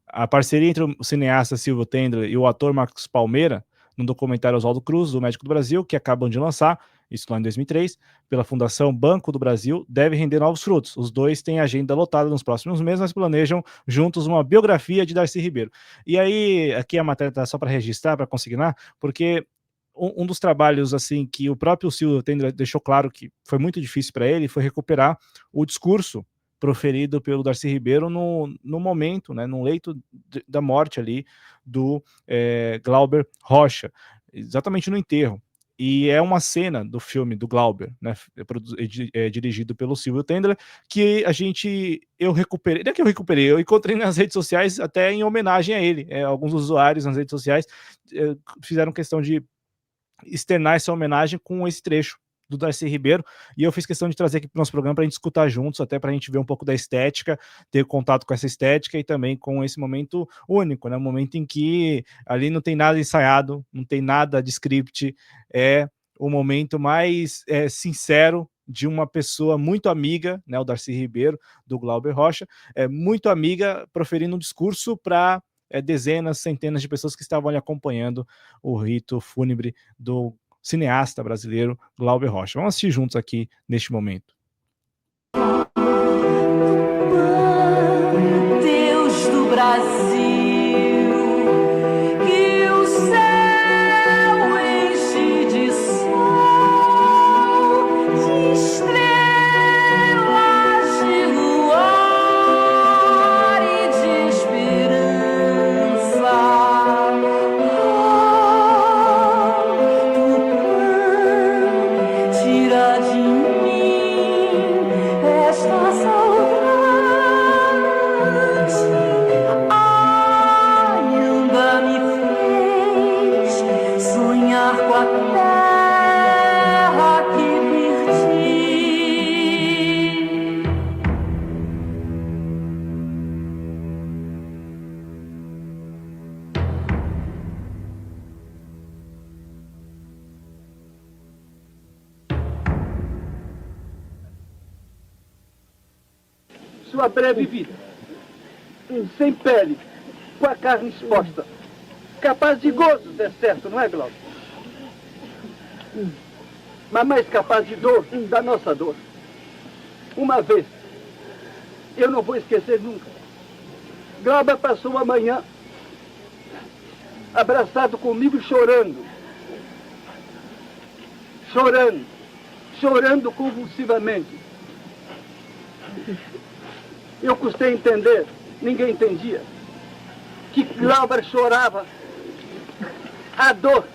A parceria entre o cineasta Silvio Tendler e o ator Marcos Palmeira, no documentário Oswaldo Cruz, do Médico do Brasil, que acabam de lançar, isso lá em 2003, pela Fundação Banco do Brasil, deve render novos frutos. Os dois têm agenda lotada nos próximos meses, mas planejam juntos uma biografia de Darcy Ribeiro. E aí, aqui a matéria está só para registrar, para consignar, porque um dos trabalhos assim que o próprio Silvio Tendler deixou claro que foi muito difícil para ele foi recuperar o discurso proferido pelo Darcy Ribeiro no momento, né, no leito da morte ali do Glauber Rocha, exatamente no enterro. E é uma cena do filme do Glauber, né, dirigido pelo Silvio Tendler, que eu recuperei, não é que eu recuperei, eu encontrei nas redes sociais até em homenagem a ele. Alguns usuários nas redes sociais fizeram questão de externar essa homenagem com esse trecho do Darcy Ribeiro, e eu fiz questão de trazer aqui para o nosso programa para a gente escutar juntos, até para a gente ver um pouco da estética, ter contato com essa estética e também com esse momento único, né? Um momento em que ali não tem nada ensaiado, não tem nada de script, é o momento mais sincero de uma pessoa muito amiga, né? O Darcy Ribeiro, do Glauber Rocha, muito amiga, proferindo um discurso para dezenas, centenas de pessoas que estavam ali acompanhando o rito fúnebre do cineasta brasileiro Glauber Rocha. Vamos assistir juntos aqui neste momento. Deus do Brasil, que o céu enche de sol, de estrelas sua breve vida, sem pele, com a carne exposta, capaz de gozos, é certo, não é, Glauber? Mas mais capaz de dor, da nossa dor. Uma vez, eu não vou esquecer nunca, Glauber passou a manhã abraçado comigo, chorando, chorando convulsivamente. Eu custei a entender, ninguém entendia, que Glauber chorava a dor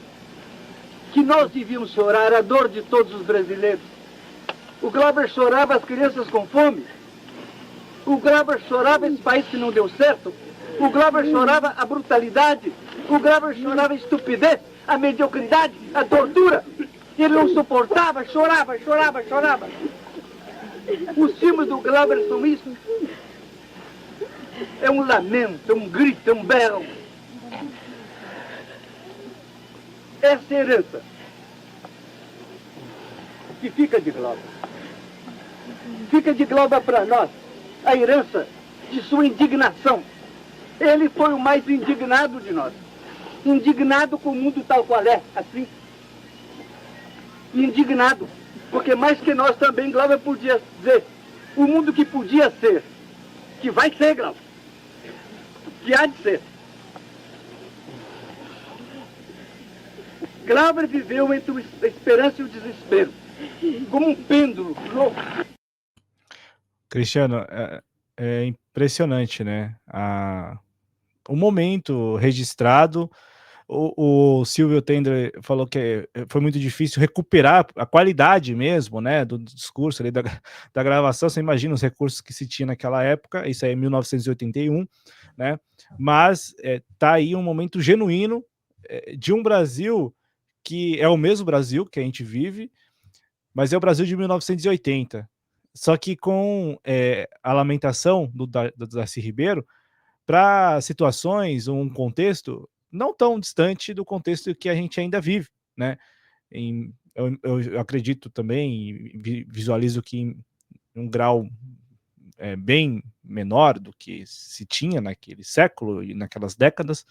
que nós devíamos chorar, a dor de todos os brasileiros. O Glauber chorava as crianças com fome. O Glauber chorava esse país que não deu certo. O Glauber chorava a brutalidade. O Glauber chorava a estupidez, a mediocridade, a tortura. Ele não suportava, chorava. Os filmes do Glauber são isso. É um lamento, é um grito, é um berro. Essa herança que fica de Glauber. Fica de Glauber para nós a herança de sua indignação. Ele foi o mais indignado de nós. Indignado com o mundo tal qual é, assim. Indignado, porque mais que nós também, Glauber podia dizer, o mundo que podia ser, que vai ser, Glauber, que há de ser. Glauber viveu entre a esperança e o desespero, como um pêndulo louco. Cristiano, é impressionante, né? O momento registrado. O Silvio Tendler falou que foi muito difícil recuperar a qualidade mesmo, né, do discurso ali, da gravação. Você imagina os recursos que se tinha naquela época, isso aí é 1981, né, mas tá aí um momento genuíno de um Brasil que é o mesmo Brasil que a gente vive, mas é o Brasil de 1980, só que com a lamentação do Darcy Ribeiro para situações, um contexto não tão distante do contexto que a gente ainda vive, né? Eu acredito também, visualizo que em um grau bem menor do que se tinha naquele século e naquelas décadas,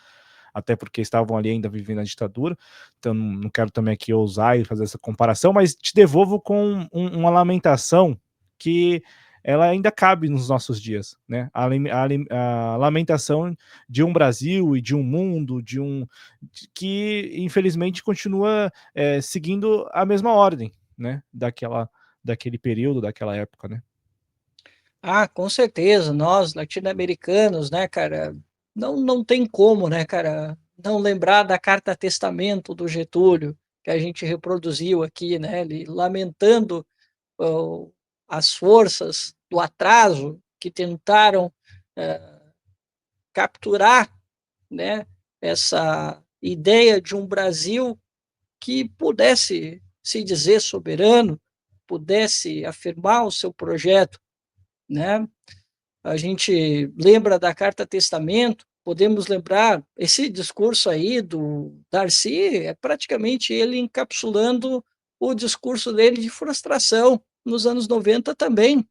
até porque estavam ali ainda vivendo a ditadura, então não quero também aqui ousar e fazer essa comparação, mas te devolvo com uma lamentação que ela ainda cabe nos nossos dias, né? A lamentação de um Brasil e de um mundo, que infelizmente continua seguindo a mesma ordem, né? Daquele período, daquela época, né? Ah, com certeza, nós latino-americanos, né, cara, não tem como, né, cara, não lembrar da Carta Testamento do Getúlio, que a gente reproduziu aqui, né, ele lamentando oh, as forças do atraso que tentaram capturar, né, essa ideia de um Brasil que pudesse se dizer soberano, pudesse afirmar o seu projeto, né? A gente lembra da Carta Testamento, podemos lembrar esse discurso aí do Darcy, é praticamente ele encapsulando o discurso dele de frustração nos anos 90 também,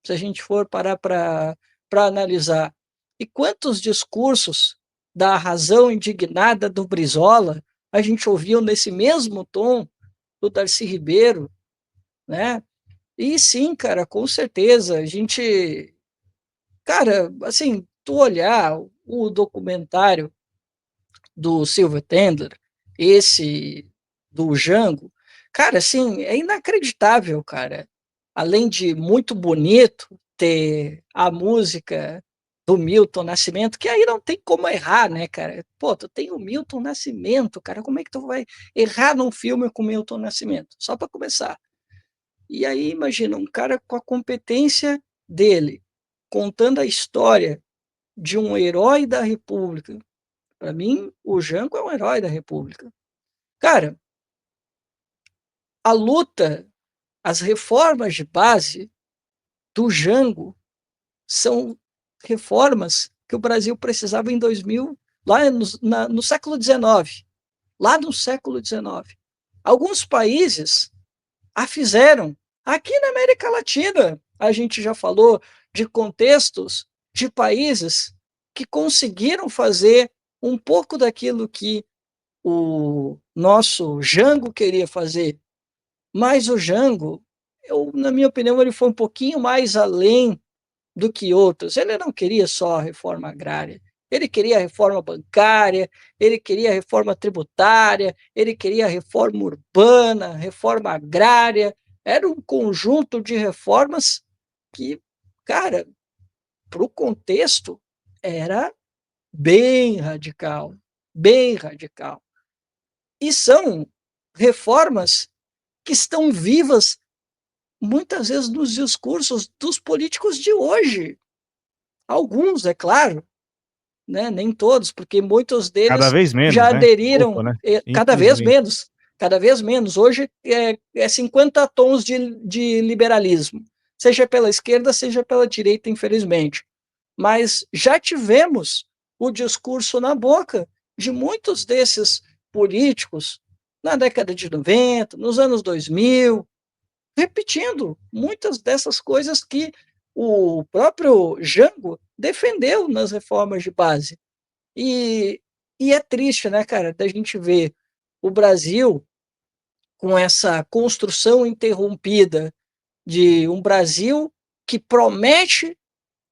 se a gente for parar para analisar. E quantos discursos da razão indignada do Brizola a gente ouviu nesse mesmo tom do Darcy Ribeiro, né? E sim, cara, com certeza, a gente... Cara, assim, tu olhar o documentário do Silvio Tendler, esse do Django, cara, assim, é inacreditável, cara. Além de muito bonito ter a música do Milton Nascimento, que aí não tem como errar, né, cara? Pô, tu tem o Milton Nascimento, cara, como é que tu vai errar num filme com o Milton Nascimento? Só para começar. E aí, imagina, um cara com a competência dele, contando a história de um herói da República. Para mim, o Jango é um herói da República. Cara, a luta, as reformas de base do Jango são reformas que o Brasil precisava em 2000, lá no século XIX. Lá no século XIX. Alguns países a fizeram. Aqui na América Latina, a gente já falou de contextos de países que conseguiram fazer um pouco daquilo que o nosso Jango queria fazer. Mas o Jango, na minha opinião, ele foi um pouquinho mais além do que outros. Ele não queria só a reforma agrária, ele queria a reforma bancária, ele queria a reforma tributária, ele queria a reforma urbana, reforma agrária. Era um conjunto de reformas que, cara, para o contexto, era bem radical, bem radical. E são reformas que estão vivas muitas vezes nos discursos dos políticos de hoje. Alguns, é claro, né? Nem todos, porque muitos Cada deles vez menos, já né? aderiram, Desculpa, né? cada vez Infelizmente. menos, cada vez menos. Hoje é 50 tons de liberalismo, seja pela esquerda, seja pela direita, infelizmente. Mas já tivemos o discurso na boca de muitos desses políticos na década de 90, nos anos 2000, repetindo muitas dessas coisas que o próprio Jango defendeu nas reformas de base. E, e é triste, né, cara, da gente ver o Brasil com essa construção interrompida de um Brasil que promete,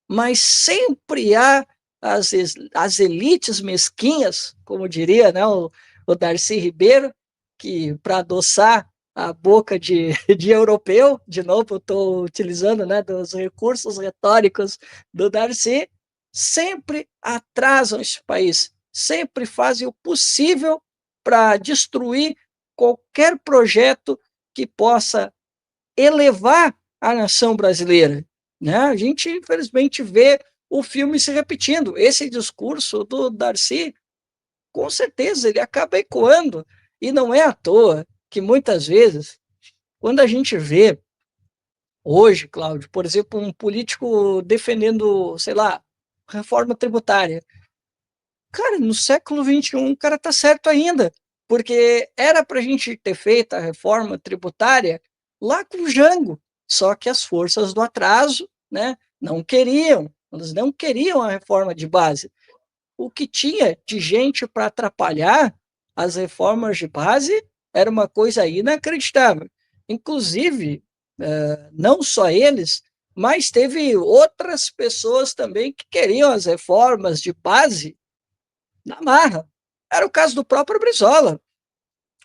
mas sempre há as elites mesquinhas, como diria, né, o Darcy Ribeiro, que para adoçar a boca de europeu, de novo eu estou utilizando, né, dos recursos retóricos do Darcy, sempre atrasam esse país, sempre fazem o possível para destruir qualquer projeto que possa elevar a nação brasileira, né? A gente, infelizmente, vê o filme se repetindo. Esse discurso do Darcy, com certeza, ele acaba ecoando. E não é à toa que, muitas vezes, quando a gente vê hoje, Cláudio, por exemplo, um político defendendo, sei lá, reforma tributária, cara, no século XXI, o cara tá certo ainda, porque era para a gente ter feito a reforma tributária lá com o Jango, só que as forças do atraso, né, não queriam, eles não queriam a reforma de base. O que tinha de gente para atrapalhar as reformas de base era uma coisa inacreditável. Inclusive, não só eles, mas teve outras pessoas também que queriam as reformas de base na marra. Era o caso do próprio Brizola.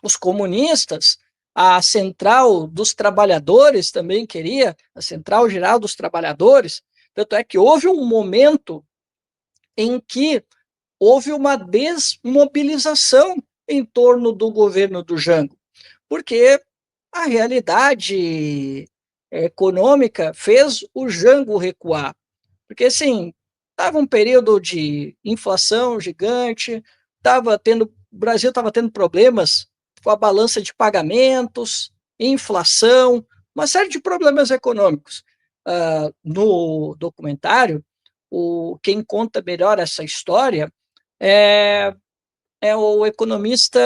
Os comunistas, a Central dos Trabalhadores também queria, a Central Geral dos Trabalhadores. Tanto é que houve um momento em que houve uma desmobilização em torno do governo do Jango, porque a realidade econômica fez o Jango recuar. Porque, assim, estava um período de inflação gigante, o Brasil estava tendo problemas com a balança de pagamentos, inflação, uma série de problemas econômicos. No documentário, quem conta melhor essa história é, é o economista,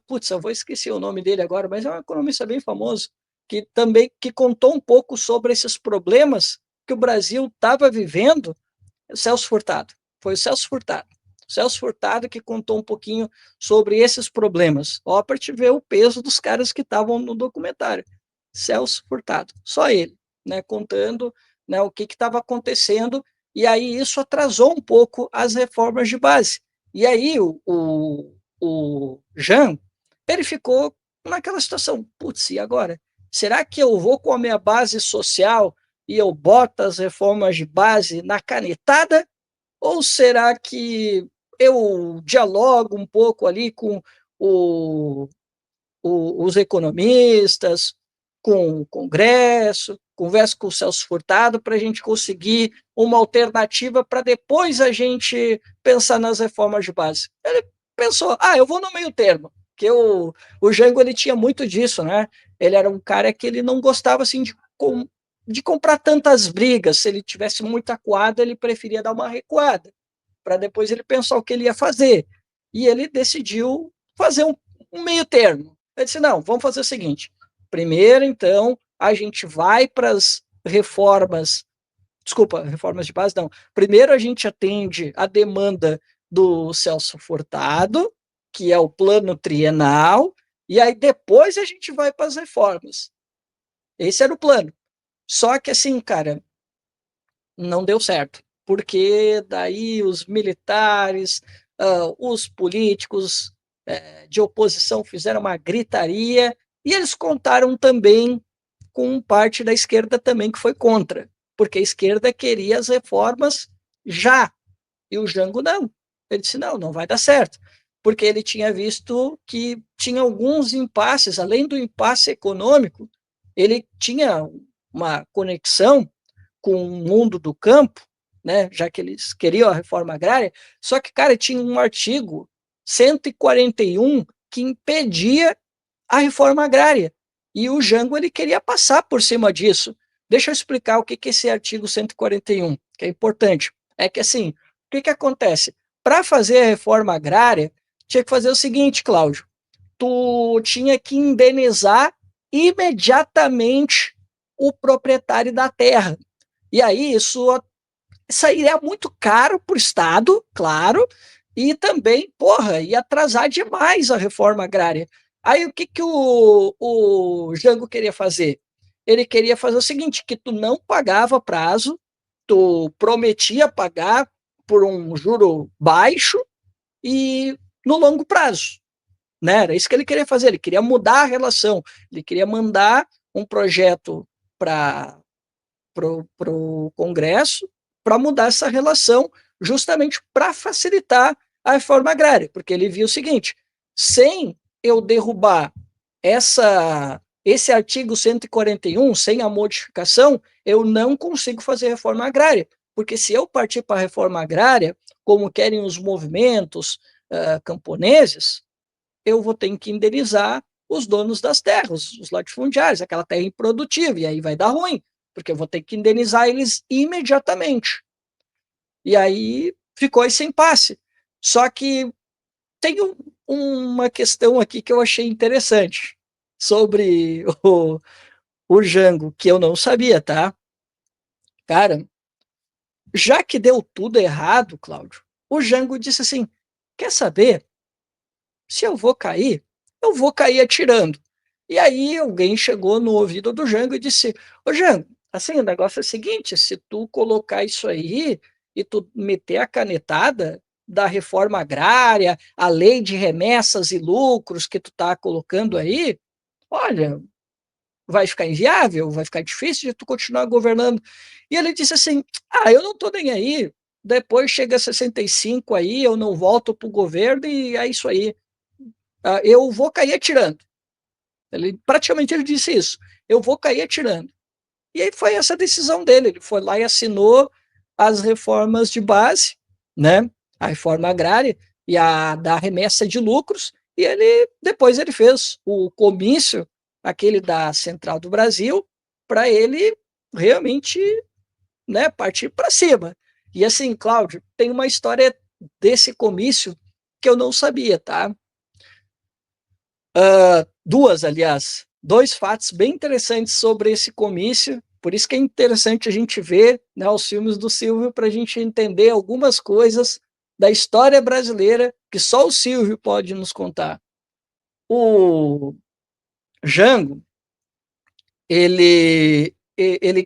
putz, eu vou esquecer o nome dele agora, mas é um economista bem famoso, que também que contou um pouco sobre esses problemas que o Brasil estava vivendo. O Celso Furtado. Foi o Celso Furtado. O Celso Furtado que contou um pouquinho sobre esses problemas. Ó, para te ver o peso dos caras que estavam no documentário. Celso Furtado. Só ele, né, contando, né, o que estava acontecendo. E aí isso atrasou um pouco as reformas de base. E aí o Jean, ele ficou naquela situação. Putz, e agora? Será que eu vou com a minha base social e eu boto as reformas de base na canetada? Ou será que eu dialogo um pouco ali com o, os economistas, com o Congresso, converso com o Celso Furtado para a gente conseguir uma alternativa para depois a gente pensar nas reformas de base? Ele pensou, eu vou no meio termo, porque o Jango ele tinha muito disso, né? Ele era um cara que ele não gostava assim de comprar tantas brigas. Se ele tivesse muita acuada, ele preferia dar uma recuada, para depois ele pensar o que ele ia fazer. E ele decidiu fazer um meio termo. Ele disse, não, vamos fazer o seguinte, primeiro, então, a gente vai para as reformas Desculpa, reformas de base não. Primeiro a gente atende a demanda do Celso Furtado, que é o plano trienal, e aí depois a gente vai para as reformas. Esse era o plano. Só que assim, cara, não deu certo, porque daí os militares, os políticos de oposição fizeram uma gritaria, e eles contaram também com parte da esquerda também que foi contra, porque a esquerda queria as reformas já, e o Jango não. Ele disse, não, não vai dar certo, porque ele tinha visto que tinha alguns impasses, além do impasse econômico, ele tinha uma conexão com o mundo do campo, né, já que eles queriam a reforma agrária, só que, cara, tinha um artigo 141 que impedia a reforma agrária, e o Jango ele queria passar por cima disso. Deixa eu explicar o que é esse artigo 141, que é importante. É que assim, o que acontece? Para fazer a reforma agrária, tinha que fazer o seguinte, Cláudio, tu tinha que indenizar imediatamente o proprietário da terra. E aí isso sairia muito caro para o Estado, claro, e também, porra, ia atrasar demais a reforma agrária. Aí o que o Jango queria fazer? Ele queria fazer o seguinte, que tu não pagava prazo, tu prometia pagar por um juro baixo e no longo prazo, né? Era isso que ele queria fazer, ele queria mudar a relação, ele queria mandar um projeto para o Congresso para mudar essa relação, justamente para facilitar a reforma agrária, porque ele viu o seguinte, sem eu derrubar esse artigo 141, sem a modificação, eu não consigo fazer reforma agrária, porque se eu partir para a reforma agrária, como querem os movimentos camponeses, eu vou ter que indenizar os donos das terras, os latifundiários, aquela terra improdutiva, e aí vai dar ruim, porque eu vou ter que indenizar eles imediatamente. E aí ficou esse impasse. Só que tem uma questão aqui que eu achei interessante sobre o Jango, que eu não sabia, tá? Cara, já que deu tudo errado, Cláudio, o Jango disse assim, quer saber? Se eu vou cair atirando. E aí alguém chegou no ouvido do Jango e disse, ô Jango, assim, o negócio é o seguinte, se tu colocar isso aí e tu meter a canetada da reforma agrária, a lei de remessas e lucros que tu tá colocando aí, olha, vai ficar inviável, vai ficar difícil de tu continuar governando. E ele disse assim, eu não tô nem aí, depois chega a 65 aí, eu não volto pro governo e é isso aí. Eu vou cair atirando. Praticamente ele disse isso, eu vou cair atirando. E aí foi essa decisão dele, ele foi lá e assinou as reformas de base, né? A reforma agrária e a da remessa de lucros, e depois ele fez o comício, aquele da Central do Brasil, para ele realmente, né, partir para cima. E assim, Cláudio, tem uma história desse comício que eu não sabia, tá? Duas, aliás, dois fatos bem interessantes sobre esse comício, por isso que é interessante a gente ver, né, os filmes do Silvio para a gente entender algumas coisas da história brasileira que só o Silvio pode nos contar. O Jango, ele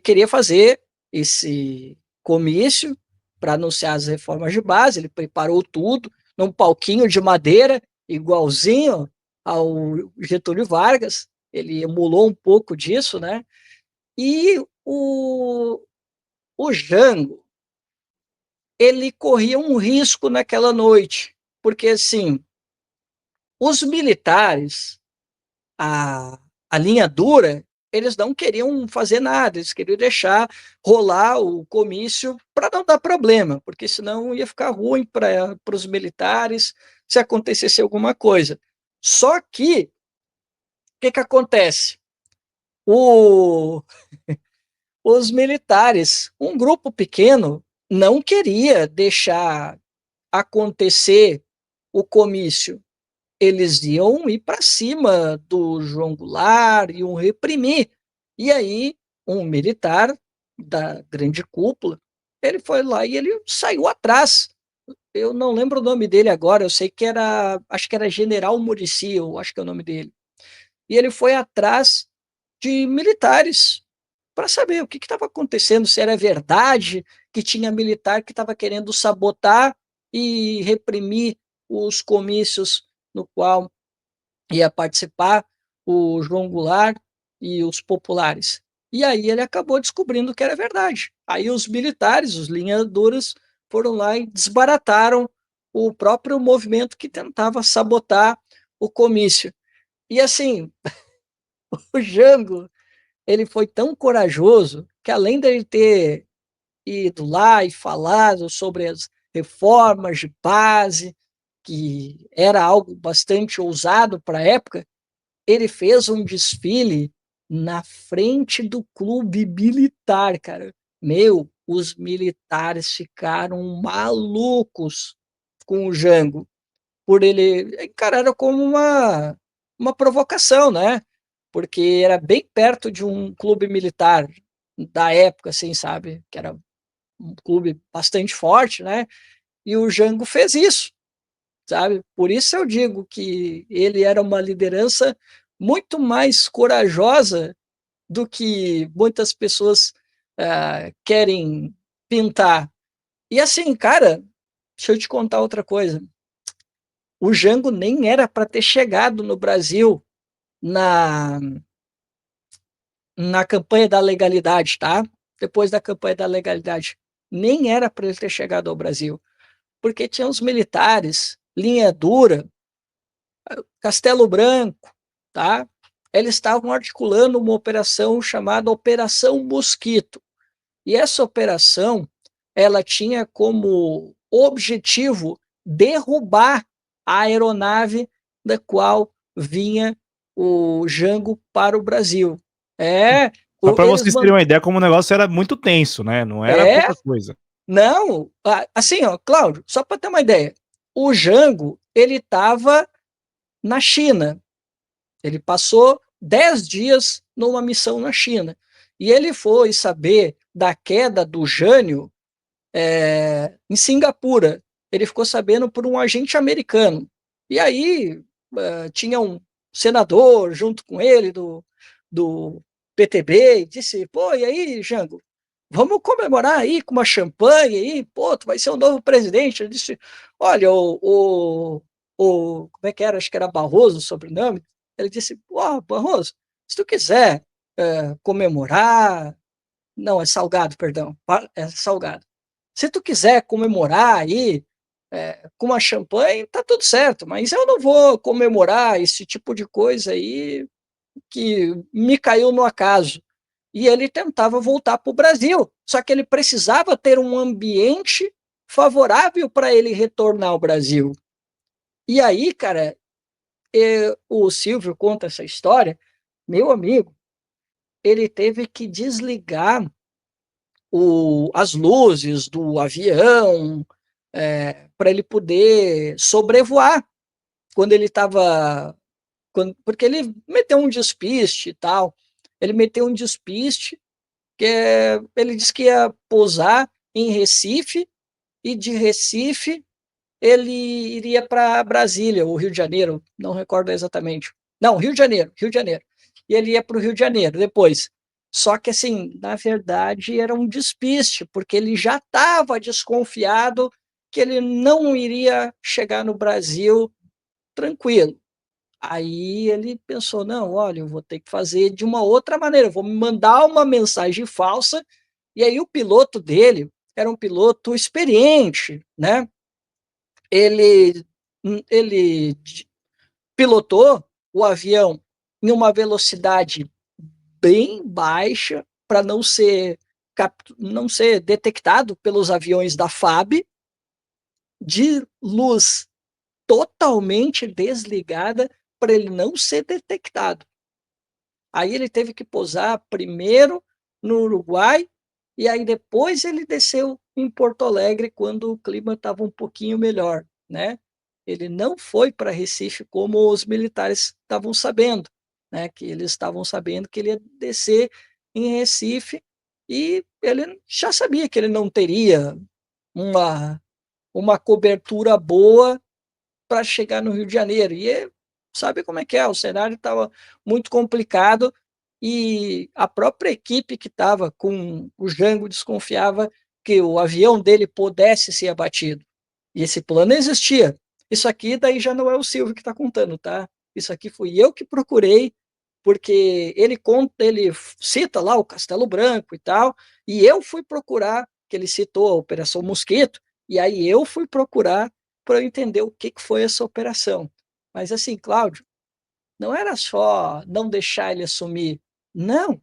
queria fazer esse comício para anunciar as reformas de base, ele preparou tudo num palquinho de madeira, igualzinho ao Getúlio Vargas, ele emulou um pouco disso, né? E o Jango, ele corria um risco naquela noite, porque assim, os militares, a linha dura, eles não queriam fazer nada, eles queriam deixar rolar o comício para não dar problema, porque senão ia ficar ruim para os militares se acontecesse alguma coisa. Só que, o que acontece? Os militares, um grupo pequeno, não queria deixar acontecer o comício. Eles iam ir para cima do João Goulart, iam reprimir. E aí, um militar da grande cúpula, ele foi lá e ele saiu atrás. Eu não lembro o nome dele agora, eu sei que era, acho que era General Muricy, eu acho que é o nome dele. E ele foi atrás de militares para saber o que estava acontecendo, se era verdade que tinha militar que estava querendo sabotar e reprimir os comícios no qual ia participar o João Goulart e os populares. E aí ele acabou descobrindo que era verdade. Aí os militares, os linhas duras, foram lá e desbarataram o próprio movimento que tentava sabotar o comício. E assim, o Jango, ele foi tão corajoso que além dele ter ido lá e falado sobre as reformas de base, que era algo bastante ousado para a época, ele fez um desfile na frente do clube militar, cara. Meu, os militares ficaram malucos com o Jango, por ele encararam como uma provocação, né? Porque era bem perto de um clube militar da época, assim, sabe? Que era um clube bastante forte, né? E o Jango fez isso, sabe? Por isso eu digo que ele era uma liderança muito mais corajosa do que muitas pessoas querem pintar. E assim, cara, deixa eu te contar outra coisa. O Jango nem era para ter chegado no Brasil na, na campanha da legalidade, tá? Depois da campanha da legalidade. Nem era para ele ter chegado ao Brasil, porque tinha os militares, linha dura, Castelo Branco, tá? Eles estavam articulando uma operação chamada Operação Mosquito. E essa operação, ela tinha como objetivo derrubar a aeronave da qual vinha o Jango para o Brasil. É, Só para eles vocês terem uma ideia como o negócio era muito tenso, né? Não era é, pouca coisa. não, assim, ó, Cláudio, só para ter uma ideia, o Jango, ele estava na China. Ele passou 10 dias numa missão na China. E ele foi saber da queda do Jânio em Singapura. Ele ficou sabendo por um agente americano. E aí tinha um senador junto com ele do PTB e disse, pô, e aí, Jango, vamos comemorar aí com uma champanhe aí, pô, tu vai ser o novo presidente. Ele disse, olha, como é que era? Acho que era Barroso o sobrenome. Ele disse, pô, Barroso, se tu quiser comemorar, não, é Salgado, perdão, é Salgado. Se tu quiser comemorar aí com uma champanhe, tá tudo certo, mas eu não vou comemorar esse tipo de coisa aí que me caiu no acaso. E ele tentava voltar para o Brasil, só que ele precisava ter um ambiente favorável para ele retornar ao Brasil. E aí, cara, o Silvio conta essa história, meu amigo, ele teve que desligar as luzes do avião para ele poder sobrevoar quando ele estava. Porque ele meteu um despiste e tal. Ele meteu um despiste que ele disse que ia pousar em Recife e de Recife ele iria para Brasília, ou Rio de Janeiro, não recordo exatamente. Não, Rio de Janeiro, Rio de Janeiro. E ele ia para o Rio de Janeiro depois. Só que, assim, na verdade, era um despiste, porque ele já estava desconfiado que ele não iria chegar no Brasil tranquilo. Aí ele pensou, não, olha, eu vou ter que fazer de uma outra maneira, eu vou me mandar uma mensagem falsa, e aí o piloto dele era um piloto experiente, né? Ele, ele pilotou o avião em uma velocidade bem baixa para não ser detectado pelos aviões da FAB, de luz totalmente desligada para ele não ser detectado. Aí ele teve que pousar primeiro no Uruguai e aí depois ele desceu em Porto Alegre quando o clima estava um pouquinho melhor, né? Ele não foi para Recife como os militares estavam sabendo, né? Que eles estavam sabendo que ele ia descer em Recife e ele já sabia que ele não teria uma cobertura boa para chegar no Rio de Janeiro. E sabe como é que é? O cenário estava muito complicado e a própria equipe que estava com o Jango desconfiava que o avião dele pudesse ser abatido. E esse plano existia. Isso aqui daí já não é o Silvio que está contando, tá? Isso aqui fui eu que procurei, porque ele conta, ele cita lá o Castelo Branco e tal, e eu fui procurar, que ele citou a Operação Mosquito, e aí eu fui procurar para eu entender o que foi essa operação. Mas assim, Cláudio, não era só não deixar ele assumir, não.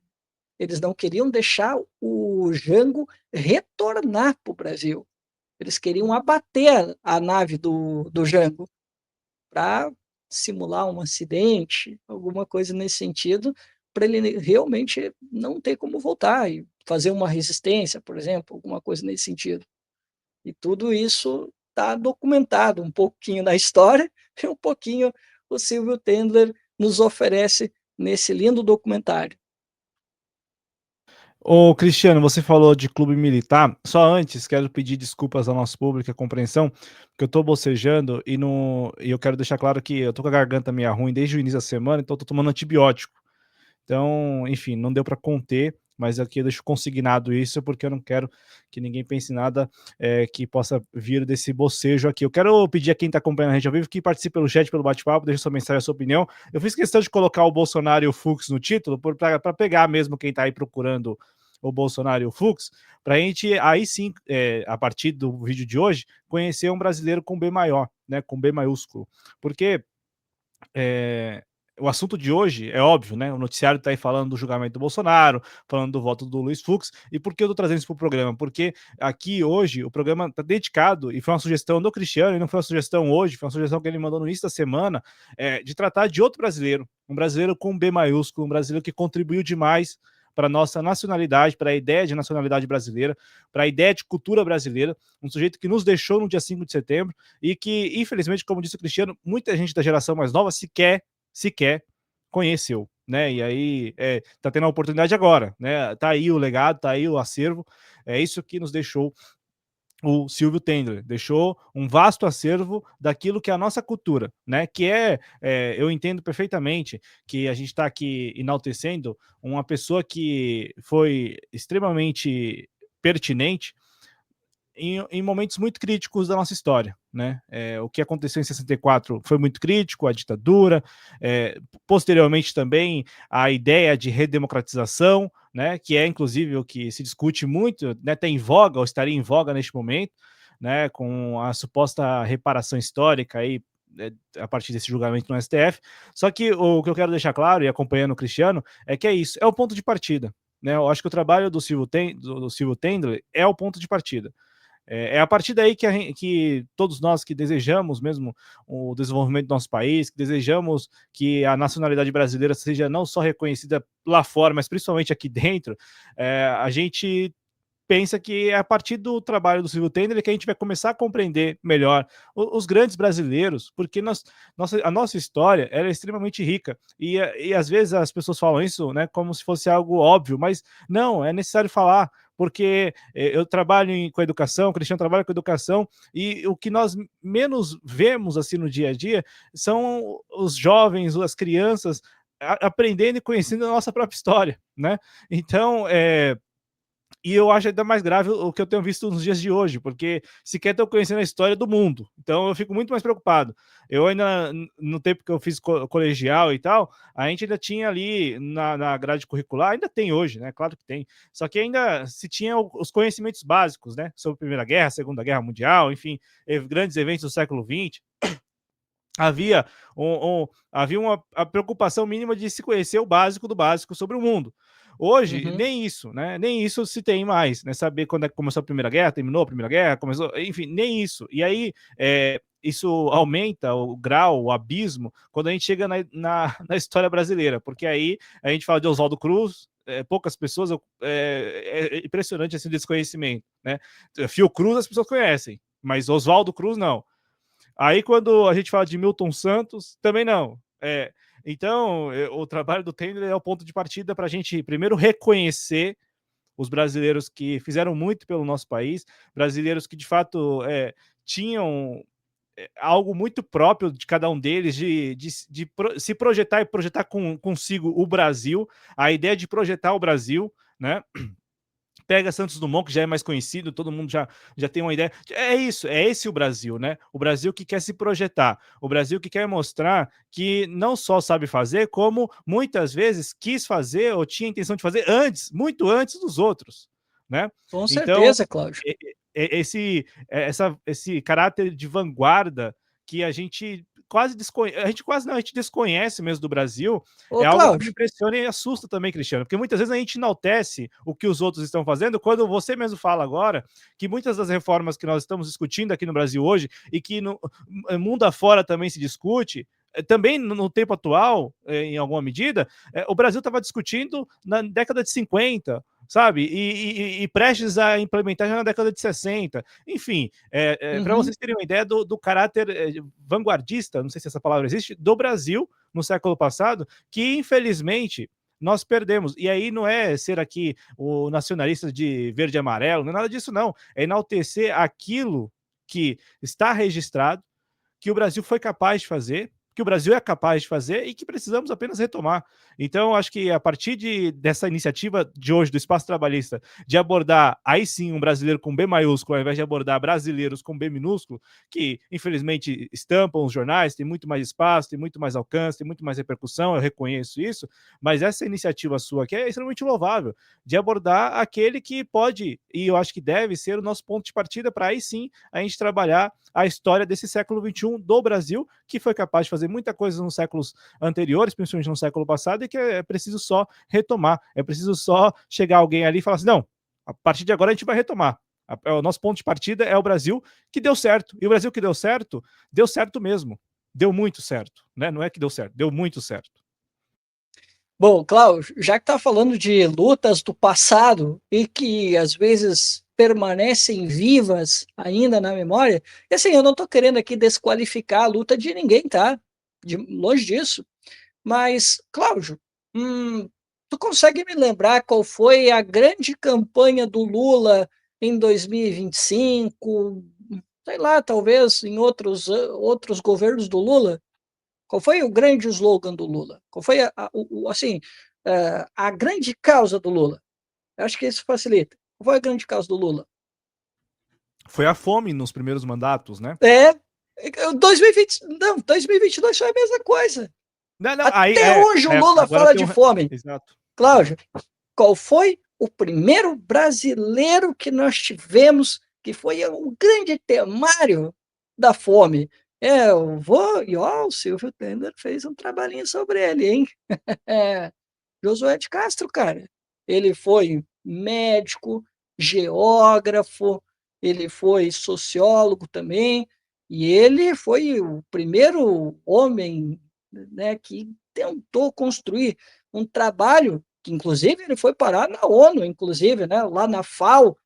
Eles não queriam deixar o Jango retornar para o Brasil. Eles queriam abater a nave do Jango para simular um acidente, alguma coisa nesse sentido, para ele realmente não ter como voltar e fazer uma resistência, por exemplo, alguma coisa nesse sentido. E tudo isso está documentado um pouquinho na história e um pouquinho o Silvio Tendler nos oferece nesse lindo documentário. Ô, Cristiano, você falou de clube militar. Só antes, quero pedir desculpas ao nosso público, a compreensão, porque eu tô bocejando e eu quero deixar claro que eu tô com a garganta meio ruim desde o início da semana, então eu tô tomando antibiótico. Então, enfim, não deu para conter, mas aqui eu deixo consignado isso porque eu não quero que ninguém pense nada que possa vir desse bocejo aqui. Eu quero pedir a quem está acompanhando a gente ao vivo que participe pelo chat, pelo bate-papo, deixe sua mensagem, a sua opinião. Eu fiz questão de colocar o Bolsonaro e o Fux no título para pegar mesmo quem está aí procurando o Bolsonaro e o Fux, para a gente aí sim, a partir do vídeo de hoje, conhecer um brasileiro com B maior, né, com B maiúsculo. Porque é, o assunto de hoje é óbvio, né? O noticiário está aí falando do julgamento do Bolsonaro, falando do voto do Luiz Fux. E por que eu estou trazendo isso para o programa? Porque aqui hoje o programa está dedicado, e foi uma sugestão do Cristiano, e não foi uma sugestão hoje, foi uma sugestão que ele mandou no início da semana, de tratar de outro brasileiro, um brasileiro com B maiúsculo, um brasileiro que contribuiu demais para a nossa nacionalidade, para a ideia de nacionalidade brasileira, para a ideia de cultura brasileira, um sujeito que nos deixou no dia 5 de setembro e que, infelizmente, como disse o Cristiano, muita gente da geração mais nova sequer conheceu, né? E aí tá tendo a oportunidade agora, né? Tá aí o legado, tá aí o acervo, é isso que nos deixou o Silvio Tendler, deixou um vasto acervo daquilo que é a nossa cultura, né? Que eu entendo perfeitamente que a gente está aqui enaltecendo uma pessoa que foi extremamente pertinente em momentos muito críticos da nossa história, né? O que aconteceu em 64 foi muito crítico, a ditadura, posteriormente também a ideia de redemocratização, né? Que é inclusive o que se discute muito, né? Está em voga ou estaria em voga neste momento, né? Com a suposta reparação histórica aí a partir desse julgamento no STF. Só que o que eu quero deixar claro, e acompanhando o Cristiano, é que é isso, é o ponto de partida. Né? Eu acho que o trabalho do Silvio Tendler é o ponto de partida. É a partir daí que todos nós que desejamos mesmo o desenvolvimento do nosso país, que desejamos que a nacionalidade brasileira seja não só reconhecida lá fora, mas principalmente aqui dentro, a gente pensa que é a partir do trabalho do Silvio Tendler que a gente vai começar a compreender melhor os grandes brasileiros, porque a nossa história é extremamente rica e às vezes as pessoas falam isso, né, como se fosse algo óbvio, mas não, é necessário falar, porque eu trabalho com educação, o Cristiano trabalha com educação, e o que nós menos vemos assim no dia a dia são os jovens, as crianças aprendendo e conhecendo a nossa própria história, né? Então, e eu acho ainda mais grave o que eu tenho visto nos dias de hoje, porque sequer estou conhecendo a história do mundo. Então eu fico muito mais preocupado. Eu ainda, no tempo que eu fiz colegial e tal, a gente ainda tinha ali na grade curricular, ainda tem hoje, né? Claro que tem. Só que ainda se tinha os conhecimentos básicos, né? Sobre a Primeira Guerra, Segunda Guerra Mundial, enfim, grandes eventos do século XX. Havia, havia a preocupação mínima de se conhecer o básico do básico sobre o mundo. Hoje, Uhum. nem isso, né? Nem isso se tem mais, né? Saber quando é que começou a Primeira Guerra, terminou a Primeira Guerra, começou, enfim, nem isso. E aí, isso aumenta o grau, o abismo, quando a gente chega na história brasileira, porque aí a gente fala de Oswaldo Cruz, poucas pessoas, é impressionante assim, o desconhecimento, né? Fiocruz as pessoas conhecem, mas Oswaldo Cruz não. Aí, quando a gente fala de Milton Santos, também não. Então, o trabalho do Tendler é o ponto de partida para a gente, primeiro, reconhecer os brasileiros que fizeram muito pelo nosso país, brasileiros que de fato tinham algo muito próprio de cada um deles, se projetar e projetar consigo o Brasil, a ideia de projetar o Brasil, né? Pega Santos Dumont, que já é mais conhecido, todo mundo já tem uma ideia. É isso, é esse o Brasil, né? O Brasil que quer se projetar, o Brasil que quer mostrar que não só sabe fazer, como muitas vezes quis fazer ou tinha intenção de fazer antes, muito antes dos outros, né? Com Então, certeza, Cláudio. esse caráter de vanguarda que a gente quase desconhece, a gente desconhece mesmo do Brasil, Ô, é algo que me Cláudio, impressiona e assusta também, Cristiano, porque muitas vezes a gente enaltece o que os outros estão fazendo, quando você mesmo fala agora que muitas das reformas que nós estamos discutindo aqui no Brasil hoje e que no mundo afora também se discute, também no tempo atual, em alguma medida, o Brasil estava discutindo na década de 50, sabe? E prestes a implementar já na década de 60. Enfim, para vocês terem uma ideia do caráter vanguardista, não sei se essa palavra existe, do Brasil no século passado, que infelizmente nós perdemos. E aí não é ser aqui o nacionalista de verde e amarelo, não é nada disso, não. É enaltecer aquilo que está registrado, que o Brasil foi capaz de fazer, que o Brasil é capaz de fazer e que precisamos apenas retomar. Então, acho que a partir dessa iniciativa de hoje, do Espaço Trabalhista, de abordar aí sim um brasileiro com B maiúsculo, ao invés de abordar brasileiros com B minúsculo, que infelizmente estampam os jornais, tem muito mais espaço, tem muito mais alcance, tem muito mais repercussão, eu reconheço isso, mas essa iniciativa sua aqui é extremamente louvável, de abordar aquele que pode, e eu acho que deve ser o nosso ponto de partida para aí sim a gente trabalhar a história desse século XXI do Brasil, que foi capaz de fazer muita coisa nos séculos anteriores, principalmente no século passado, e que é preciso só retomar. É preciso só chegar alguém ali e falar assim, não, a partir de agora a gente vai retomar. O nosso ponto de partida é o Brasil que deu certo. E o Brasil que deu certo mesmo. Deu muito certo. Né? Não é que deu certo, deu muito certo. bom, Cláudio, já que está falando de lutas do passado e que às vezes permanecem vivas ainda na memória, e assim, eu não estou querendo aqui desqualificar a luta de ninguém, tá? Longe disso. Mas, Cláudio, tu consegue me lembrar qual foi a grande campanha do Lula em 2025? Sei lá, talvez em outros governos do Lula? Qual foi o grande slogan do Lula? Qual foi assim, a grande causa do Lula? Eu acho que isso facilita. Qual foi a grande causa do Lula? Foi a fome nos primeiros mandatos, né? 2020, não, 2022 foi a mesma coisa. Não, não, aí Até hoje o Lula agora fala tem de fome. Exato. Cláudio, qual foi o primeiro brasileiro que nós tivemos que foi o grande temário da fome? Eu vou, e ó, o Silvio Tender fez um trabalhinho sobre ele, hein? Josué de Castro, cara. Ele foi médico, geógrafo, ele foi sociólogo também, e ele foi o primeiro homem, né, que tentou construir um trabalho, que inclusive ele foi parar na ONU, inclusive, né, lá na FAO,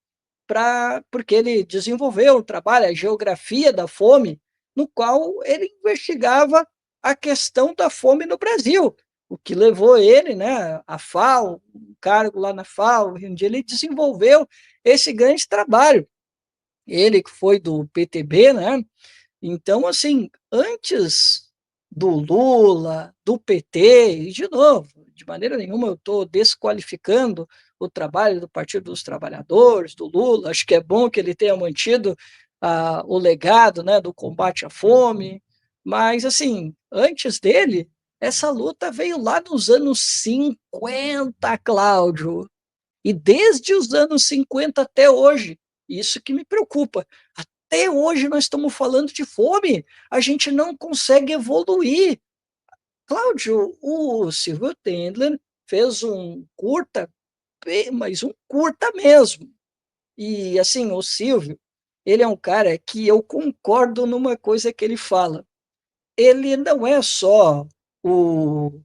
porque ele desenvolveu um trabalho, a geografia da fome, no qual ele investigava a questão da fome no Brasil, o que levou ele, né, à FAO, um cargo lá na FAO, onde ele desenvolveu esse grande trabalho. Ele que foi do PTB, né? Então, assim, antes do Lula, do PT, e de novo, de maneira nenhuma eu estou desqualificando o trabalho do Partido dos Trabalhadores, do Lula, acho que é bom que ele tenha mantido o legado, né, do combate à fome, mas, assim, antes dele, essa luta veio lá nos anos 50, Cláudio, e desde os anos 50 até hoje, isso que me preocupa. Até hoje nós estamos falando de fome, a gente não consegue evoluir. Cláudio, o Silvio Tendler fez um curta, mas um curta mesmo. E assim, o Silvio, ele é um cara que eu concordo numa coisa que ele fala. Ele não é só o,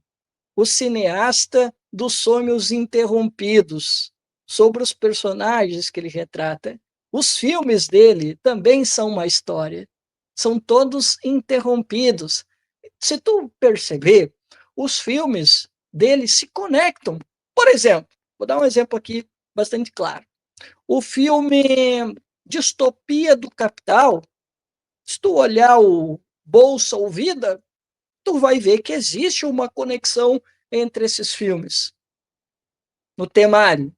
o cineasta dos sonhos interrompidos, sobre os personagens que ele retrata. Os filmes dele também são uma história. São todos interrompidos. Se tu perceber, os filmes dele se conectam. Por exemplo, vou dar um exemplo aqui bastante claro. O filme Distopia do Capital, se tu olhar o Bolsa ou Vida, tu vai ver que existe uma conexão entre esses filmes. No temário,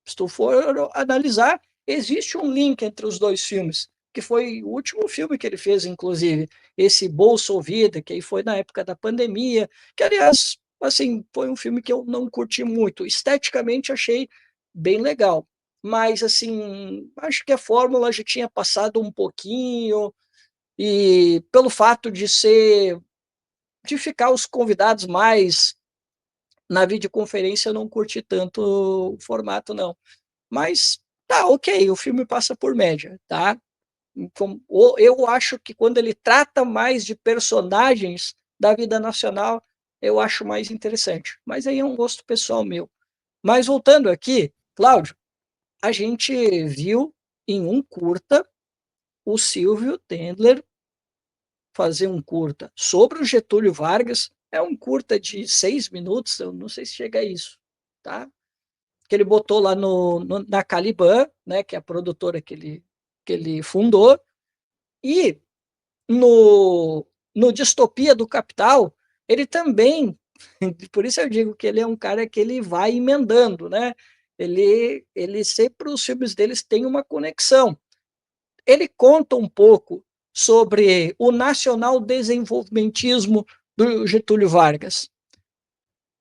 se tu for analisar, existe um link entre os dois filmes, que foi o último filme que ele fez, inclusive, esse Bolsa ou Vida, que aí foi na época da pandemia, que, aliás, assim, foi um filme que eu não curti muito. Esteticamente, achei bem legal. Mas, assim, acho que a fórmula já tinha passado um pouquinho, e pelo fato de ficar os convidados mais na videoconferência, eu não curti tanto o formato, não. Mas tá, ok, o filme passa por média, tá? Então, eu acho que quando ele trata mais de personagens da vida nacional, eu acho mais interessante. Mas aí é um gosto pessoal meu. Mas voltando aqui, Cláudio, a gente viu em um curta o Silvio Tendler fazer um curta sobre o Getúlio Vargas. É um curta de 6 minutos, eu não sei se chega a isso, tá? Que ele botou lá na Caliban, né, que é a produtora que ele fundou, e no Distopia do Capital, ele também, por isso eu digo que ele é um cara que ele vai emendando, né? Ele sempre, os filmes deles têm uma conexão. Ele conta um pouco sobre o nacional desenvolvimentismo do Getúlio Vargas.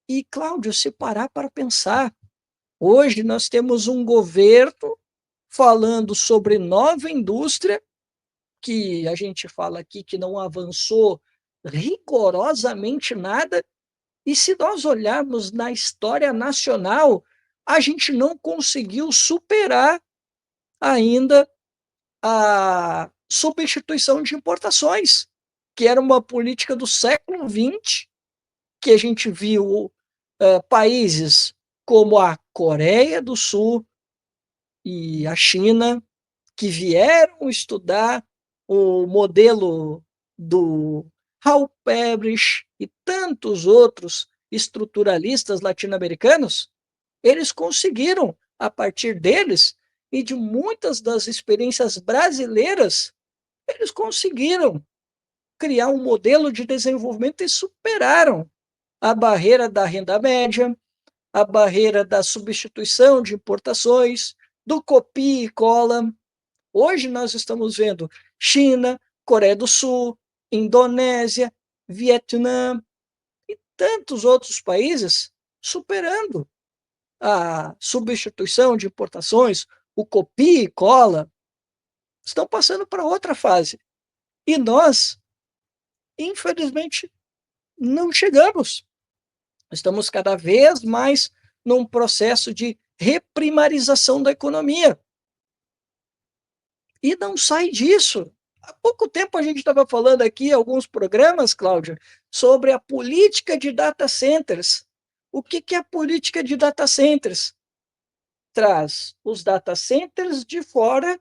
E, Cláudio, se parar para pensar, hoje nós temos um governo falando sobre nova indústria, que a gente fala aqui que não avançou rigorosamente nada, e se nós olharmos na história nacional, a gente não conseguiu superar ainda a substituição de importações, que era uma política do século XX, que a gente viu países como a Coreia do Sul e a China, que vieram estudar o modelo do Hal Parrish e tantos outros estruturalistas latino-americanos, eles conseguiram, a partir deles e de muitas das experiências brasileiras, eles conseguiram criar um modelo de desenvolvimento e superaram a barreira da renda média, a barreira da substituição de importações, do copia e cola. Hoje nós estamos vendo China, Coreia do Sul, Indonésia, Vietnã e tantos outros países superando a substituição de importações, o copia e cola, estão passando para outra fase. E nós, infelizmente, não chegamos. Estamos cada vez mais num processo de reprimarização da economia. E não sai disso. Há pouco tempo a gente estava falando aqui, em alguns programas, Cláudia, sobre a política de data centers. O que é a política de data centers? Traz os data centers de fora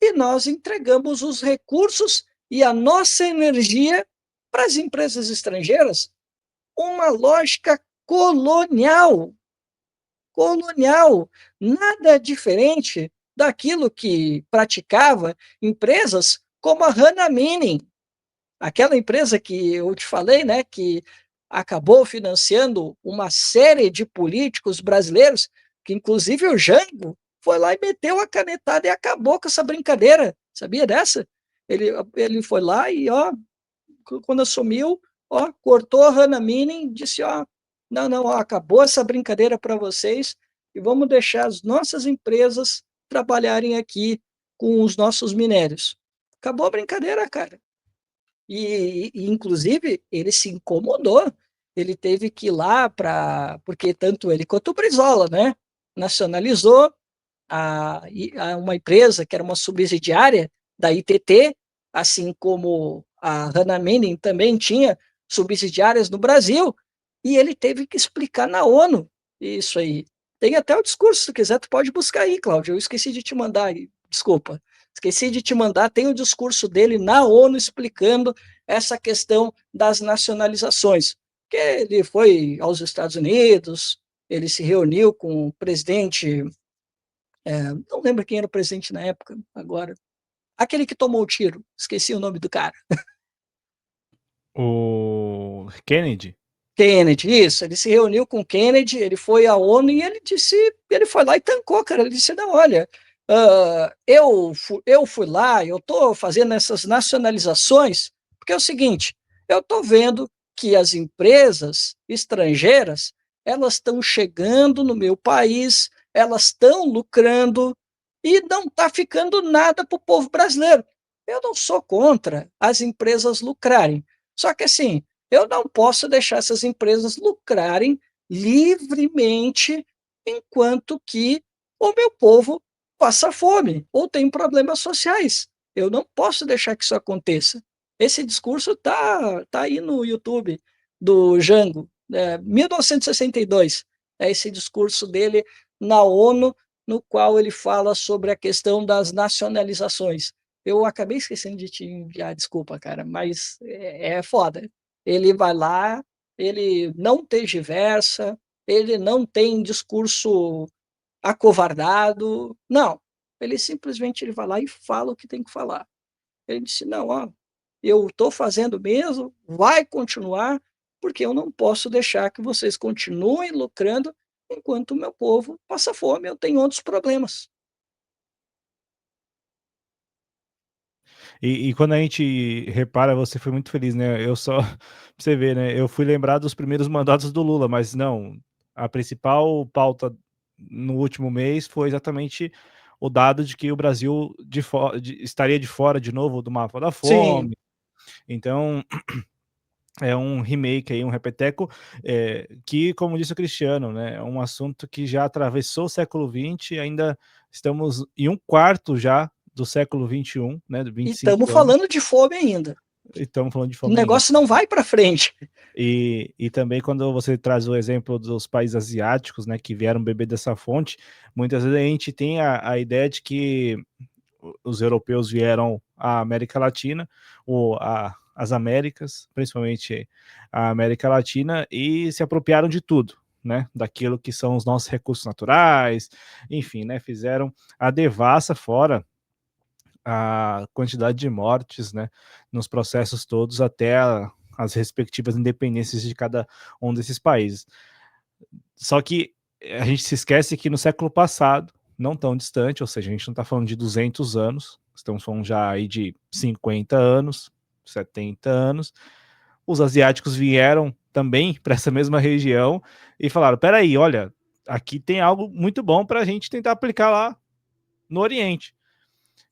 e nós entregamos os recursos e a nossa energia para as empresas estrangeiras. Uma lógica colonial. Colonial. Nada diferente daquilo que praticava empresas como a Hannah Manning, aquela empresa que eu te falei, né, que acabou financiando uma série de políticos brasileiros, que inclusive o Jango foi lá e meteu a canetada e acabou com essa brincadeira. Sabia dessa? Ele foi lá e, ó, quando assumiu, ó, cortou a Hannah Manning, disse, ó, não, ó, acabou essa brincadeira para vocês e vamos deixar as nossas empresas trabalharem aqui com os nossos minérios. Acabou a brincadeira, cara. Inclusive, ele se incomodou. Ele teve que ir lá para. Porque tanto ele quanto o Brizola, né? Nacionalizou uma empresa que era uma subsidiária da ITT, assim como a Hannah Manning também tinha subsidiárias no Brasil, e ele teve que explicar na ONU isso aí. Tem até o discurso, se quiser, tu pode buscar aí, Cláudio. Eu esqueci de te mandar, desculpa. Esqueci de te mandar, tem o discurso dele na ONU explicando essa questão das nacionalizações. Que ele foi aos Estados Unidos, ele se reuniu com o presidente Não lembro quem era o presidente na época, agora. Aquele que tomou o tiro, esqueci o nome do cara. O Kennedy? Kennedy, isso. Ele se reuniu com Kennedy, ele foi à ONU e ele foi lá e tancou, cara. Ele disse: não, olha, eu fui lá, eu estou fazendo essas nacionalizações, porque é o seguinte, eu estou vendo que as empresas estrangeiras, elas estão chegando no meu país, elas estão lucrando e não está ficando nada para o povo brasileiro. Eu não sou contra as empresas lucrarem, só que assim, eu não posso deixar essas empresas lucrarem livremente enquanto que o meu povo passa fome ou tem problemas sociais. Eu não posso deixar que isso aconteça. Esse discurso tá aí no YouTube do Jango, 1962. É esse discurso dele na ONU, no qual ele fala sobre a questão das nacionalizações. Eu acabei esquecendo de te enviar, desculpa, cara, mas é foda. Ele vai lá, ele não tergiversa, ele não tem discurso acovardado, não. Ele simplesmente ele vai lá e fala o que tem que falar. Ele disse: não, ó, eu estou fazendo mesmo, vai continuar, porque eu não posso deixar que vocês continuem lucrando enquanto o meu povo passa fome, eu tenho outros problemas. E quando a gente repara, você foi muito feliz, né? Eu só, pra você ver, né? Eu fui lembrar dos primeiros mandatos do Lula, mas não. A principal pauta no último mês foi exatamente o dado de que o Brasil estaria de fora de novo do mapa da Sim, fome. Então, é um remake aí, um repeteco, que, como disse o Cristiano, né, é um assunto que já atravessou o século XX e ainda estamos em um quarto já do século XXI, né, de e 25 estamos anos, falando de fome ainda. e estamos falando de O fome ainda. negócio não vai para frente. E também quando você traz o exemplo dos países asiáticos, né, que vieram beber dessa fonte, muitas vezes a gente tem a ideia de que os europeus vieram à América Latina, ou às Américas, principalmente a América Latina, e se apropriaram de tudo, né? Daquilo que são os nossos recursos naturais, enfim, né? Fizeram a devassa, fora a quantidade de mortes, né? Nos processos todos, até as respectivas independências de cada um desses países. Só que a gente se esquece que no século passado, não tão distante, ou seja, a gente não está falando de 200 anos, estamos falando já aí de 50 anos, 70 anos, os asiáticos vieram também para essa mesma região e falaram: peraí, olha, aqui tem algo muito bom para a gente tentar aplicar lá no Oriente.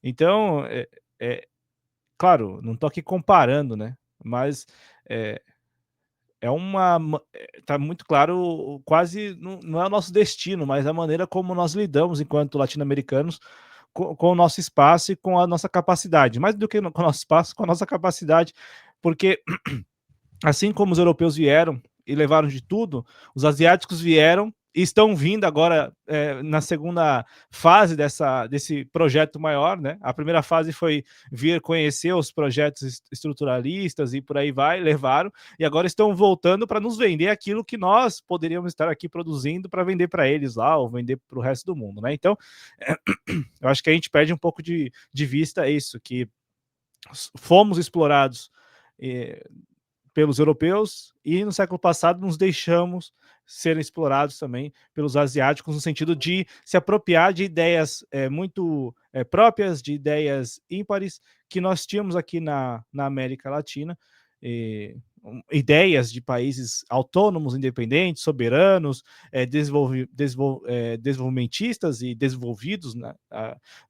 Então, claro, não estou aqui comparando, né? Mas é, tá muito claro, quase não é o nosso destino, mas a maneira como nós lidamos enquanto latino-americanos com o nosso espaço e com a nossa capacidade, mais do que com o nosso espaço, com a nossa capacidade, porque assim como os europeus vieram e levaram de tudo, os asiáticos vieram e estão vindo agora na segunda fase desse projeto maior, né? A primeira fase foi vir conhecer os projetos estruturalistas e por aí vai, levaram, e agora estão voltando para nos vender aquilo que nós poderíamos estar aqui produzindo para vender para eles lá ou vender para o resto do mundo, né? Então, eu acho que a gente perde um pouco de vista isso, que fomos explorados pelos europeus e no século passado nos deixamos ser explorados também pelos asiáticos no sentido de se apropriar de ideias muito próprias, de ideias ímpares que nós tínhamos aqui na América Latina, ideias de países autônomos, independentes, soberanos, desenvolvimentistas e desenvolvidos, né,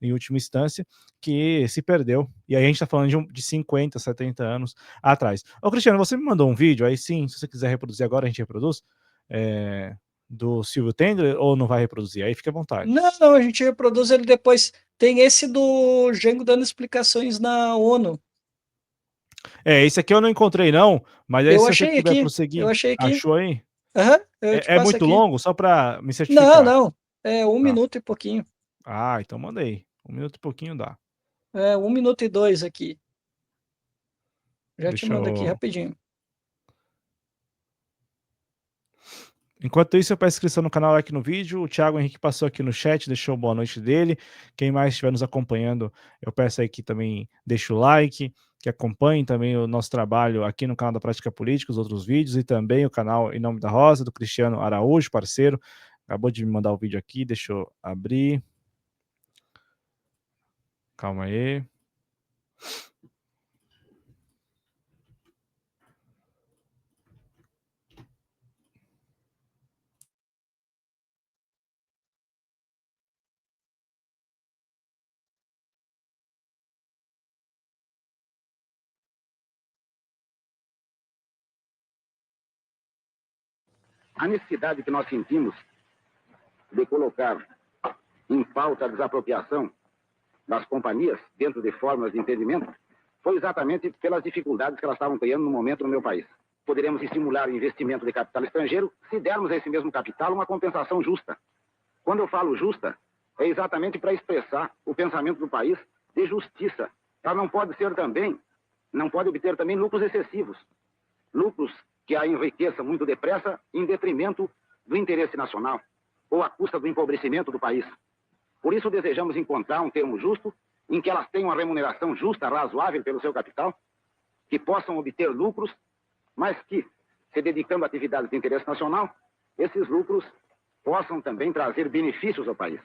em última instância, que se perdeu. E aí a gente está falando de 50, 70 anos atrás. Ô, Cristiano, você me mandou um vídeo, aí sim, se você quiser reproduzir agora, a gente reproduz, do Silvio Tendler, ou não vai reproduzir? Aí fica à vontade. Não, não, a gente reproduz ele depois. Tem esse do Jango dando explicações na ONU. Esse aqui eu não encontrei não, mas aí Eu se você achei puder aqui, eu prosseguir, achei aqui. achou aí? Aham, eu te É passo muito aqui. longo, só para me Não, certificar. não, é 1 Tá. minuto e pouquinho. Ah, então mandei. 1 minuto e pouquinho dá. É 1 minuto e 2 aqui. Já te Deixa mando aqui eu. rapidinho. Enquanto isso, eu peço inscrição no canal, like no vídeo. O Thiago Henrique passou aqui no chat, deixou boa noite dele. Quem mais estiver nos acompanhando, eu peço aí que também deixe o like, que acompanhe também o nosso trabalho aqui no canal da Prática Política, os outros vídeos, e também o canal Em Nome da Rosa, do Cristiano Araújo, parceiro. Acabou de me mandar o vídeo aqui, deixa eu abrir. Calma aí. A necessidade que nós sentimos de colocar em pauta a desapropriação das companhias dentro de fórmulas de entendimento foi exatamente pelas dificuldades que elas estavam criando no momento no meu país. Poderemos estimular o investimento de capital estrangeiro se dermos a esse mesmo capital uma compensação justa. Quando eu falo justa, é exatamente para expressar o pensamento do país de justiça. Ela não pode obter também lucros excessivos, lucros que a enriqueça muito depressa em detrimento do interesse nacional ou à custa do empobrecimento do país. Por isso desejamos encontrar um termo justo em que elas tenham uma remuneração justa, razoável pelo seu capital, que possam obter lucros, mas que, se dedicando a atividades de interesse nacional, esses lucros possam também trazer benefícios ao país.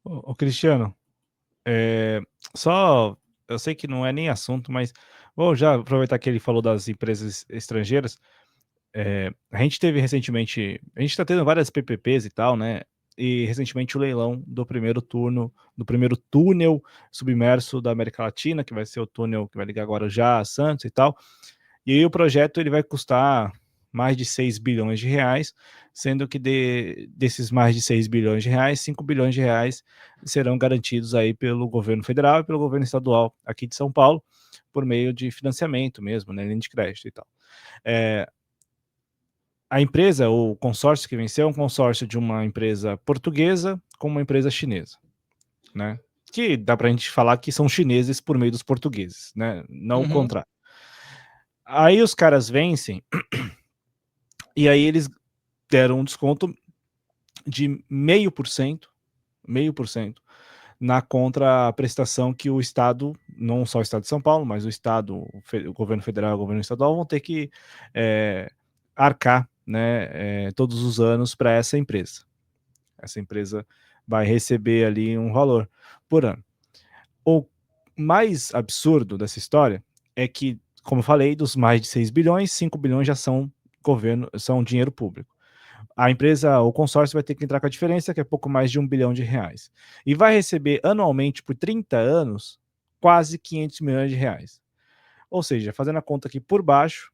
Ô Cristiano, só, eu sei que não é nem assunto, mas vou já aproveitar que ele falou das empresas estrangeiras. A gente teve recentemente, a gente está tendo várias PPPs e tal, né? E recentemente o leilão do primeiro túnel submerso da América Latina, que vai ser o túnel que vai ligar agora já a Santos e tal. E aí o projeto ele vai custar mais de 6 bilhões de reais, sendo que desses mais de 6 bilhões de reais, 5 bilhões de reais serão garantidos aí pelo governo federal e pelo governo estadual aqui de São Paulo, por meio de financiamento mesmo, né, linha de crédito e tal. A empresa, o consórcio que venceu, é um consórcio de uma empresa portuguesa com uma empresa chinesa, né? Que dá pra gente falar que são chineses por meio dos portugueses, né? Não o contrário. Aí os caras vencem e aí eles deram um desconto de 0,5% na contraprestação que o Estado, não só o Estado de São Paulo, mas o Estado, o governo federal e o governo estadual vão ter que arcar, né, todos os anos para essa empresa. Essa empresa vai receber ali um valor por ano. O mais absurdo dessa história é que, como eu falei, dos mais de 6 bilhões, 5 bilhões já são dinheiro público. A empresa, o consórcio vai ter que entrar com a diferença, que é pouco mais de 1 bilhão de reais. E vai receber anualmente, por 30 anos, quase 500 milhões de reais. Ou seja, fazendo a conta aqui por baixo,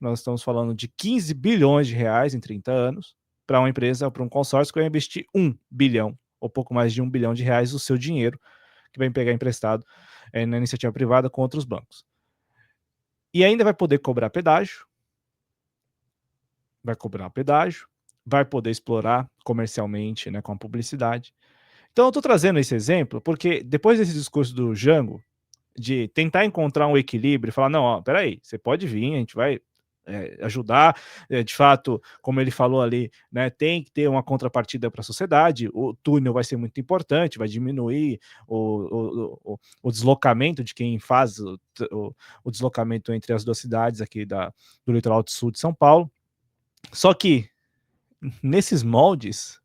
nós estamos falando de 15 bilhões de reais em 30 anos, para uma empresa, para um consórcio que vai investir 1 bilhão, ou pouco mais de 1 bilhão de reais do seu dinheiro, que vai pegar emprestado na iniciativa privada com outros bancos. E ainda vai poder cobrar pedágio, vai poder explorar comercialmente, né, com a publicidade. Então eu estou trazendo esse exemplo porque depois desse discurso do Jango, de tentar encontrar um equilíbrio e falar, não, ó, peraí, você pode vir, a gente vai ajudar, de fato, como ele falou ali, né, tem que ter uma contrapartida para a sociedade, o túnel vai ser muito importante, vai diminuir o deslocamento de quem faz o deslocamento entre as duas cidades aqui do litoral do sul de São Paulo. Só que nesses moldes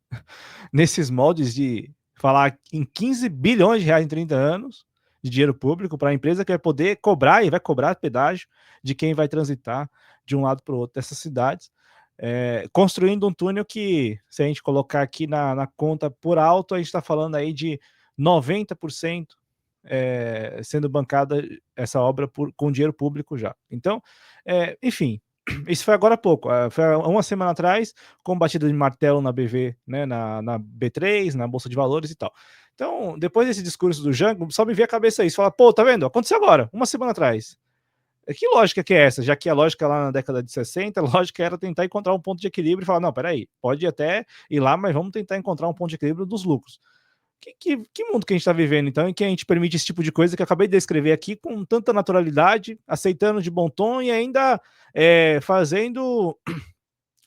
de falar em 15 bilhões de reais em 30 anos de dinheiro público para a empresa que vai poder cobrar e vai cobrar pedágio de quem vai transitar de um lado para o outro dessas cidades, construindo um túnel que, se a gente colocar aqui na conta por alto, a gente está falando aí de 90% sendo bancada essa obra com dinheiro público já. Então, enfim, isso foi agora há pouco, foi uma semana atrás, com batida de martelo na BV, né, na B3, na Bolsa de Valores e tal. Então, depois desse discurso do Jango, só me veio a cabeça isso, fala, pô, tá vendo? Aconteceu agora, uma semana atrás. Que lógica que é essa? Já que a lógica lá na década de 60, a lógica era tentar encontrar um ponto de equilíbrio e falar, não, peraí, pode até ir lá, mas vamos tentar encontrar um ponto de equilíbrio dos lucros. Que mundo que a gente está vivendo, então, em que a gente permite esse tipo de coisa que eu acabei de descrever aqui com tanta naturalidade, aceitando de bom tom e ainda fazendo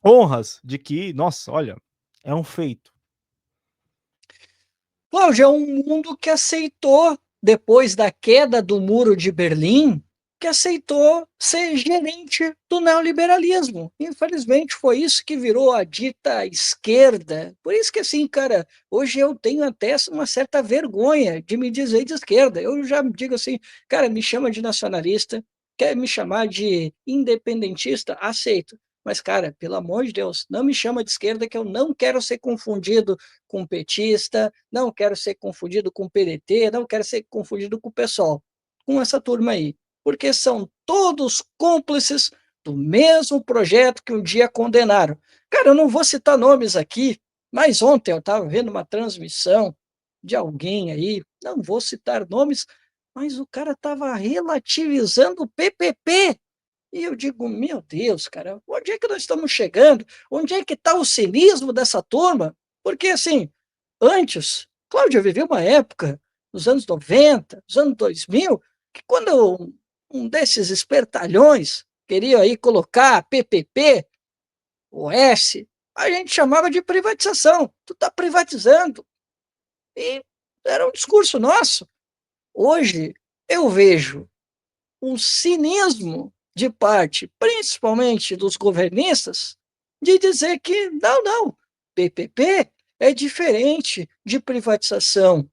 honras de que, nossa, olha, é um feito. Cláudio, é um mundo que aceitou, depois da queda do Muro de Berlim, que aceitou ser gerente do neoliberalismo. Infelizmente, foi isso que virou a dita esquerda. Por isso que, assim, cara, hoje eu tenho até uma certa vergonha de me dizer de esquerda. Eu já digo assim, cara, me chama de nacionalista, quer me chamar de independentista, aceito. Mas, cara, pelo amor de Deus, não me chama de esquerda, que eu não quero ser confundido com petista, não quero ser confundido com PDT, não quero ser confundido com o PSOL, com essa turma aí, porque são todos cúmplices do mesmo projeto que um dia condenaram. Cara, eu não vou citar nomes aqui, mas ontem eu estava vendo uma transmissão de alguém aí, não vou citar nomes, mas o cara estava relativizando o PPP. E eu digo, meu Deus, cara, onde é que nós estamos chegando? Onde é que está o cinismo dessa turma? Porque, assim, antes, Cláudia viveu uma época, nos anos 90, nos anos 2000, que quando um desses espertalhões queria aí colocar PPP, o S, a gente chamava de privatização. Tu está privatizando. E era um discurso nosso. Hoje, eu vejo um cinismo de parte, principalmente dos governistas, de dizer que não, PPP é diferente de privatização.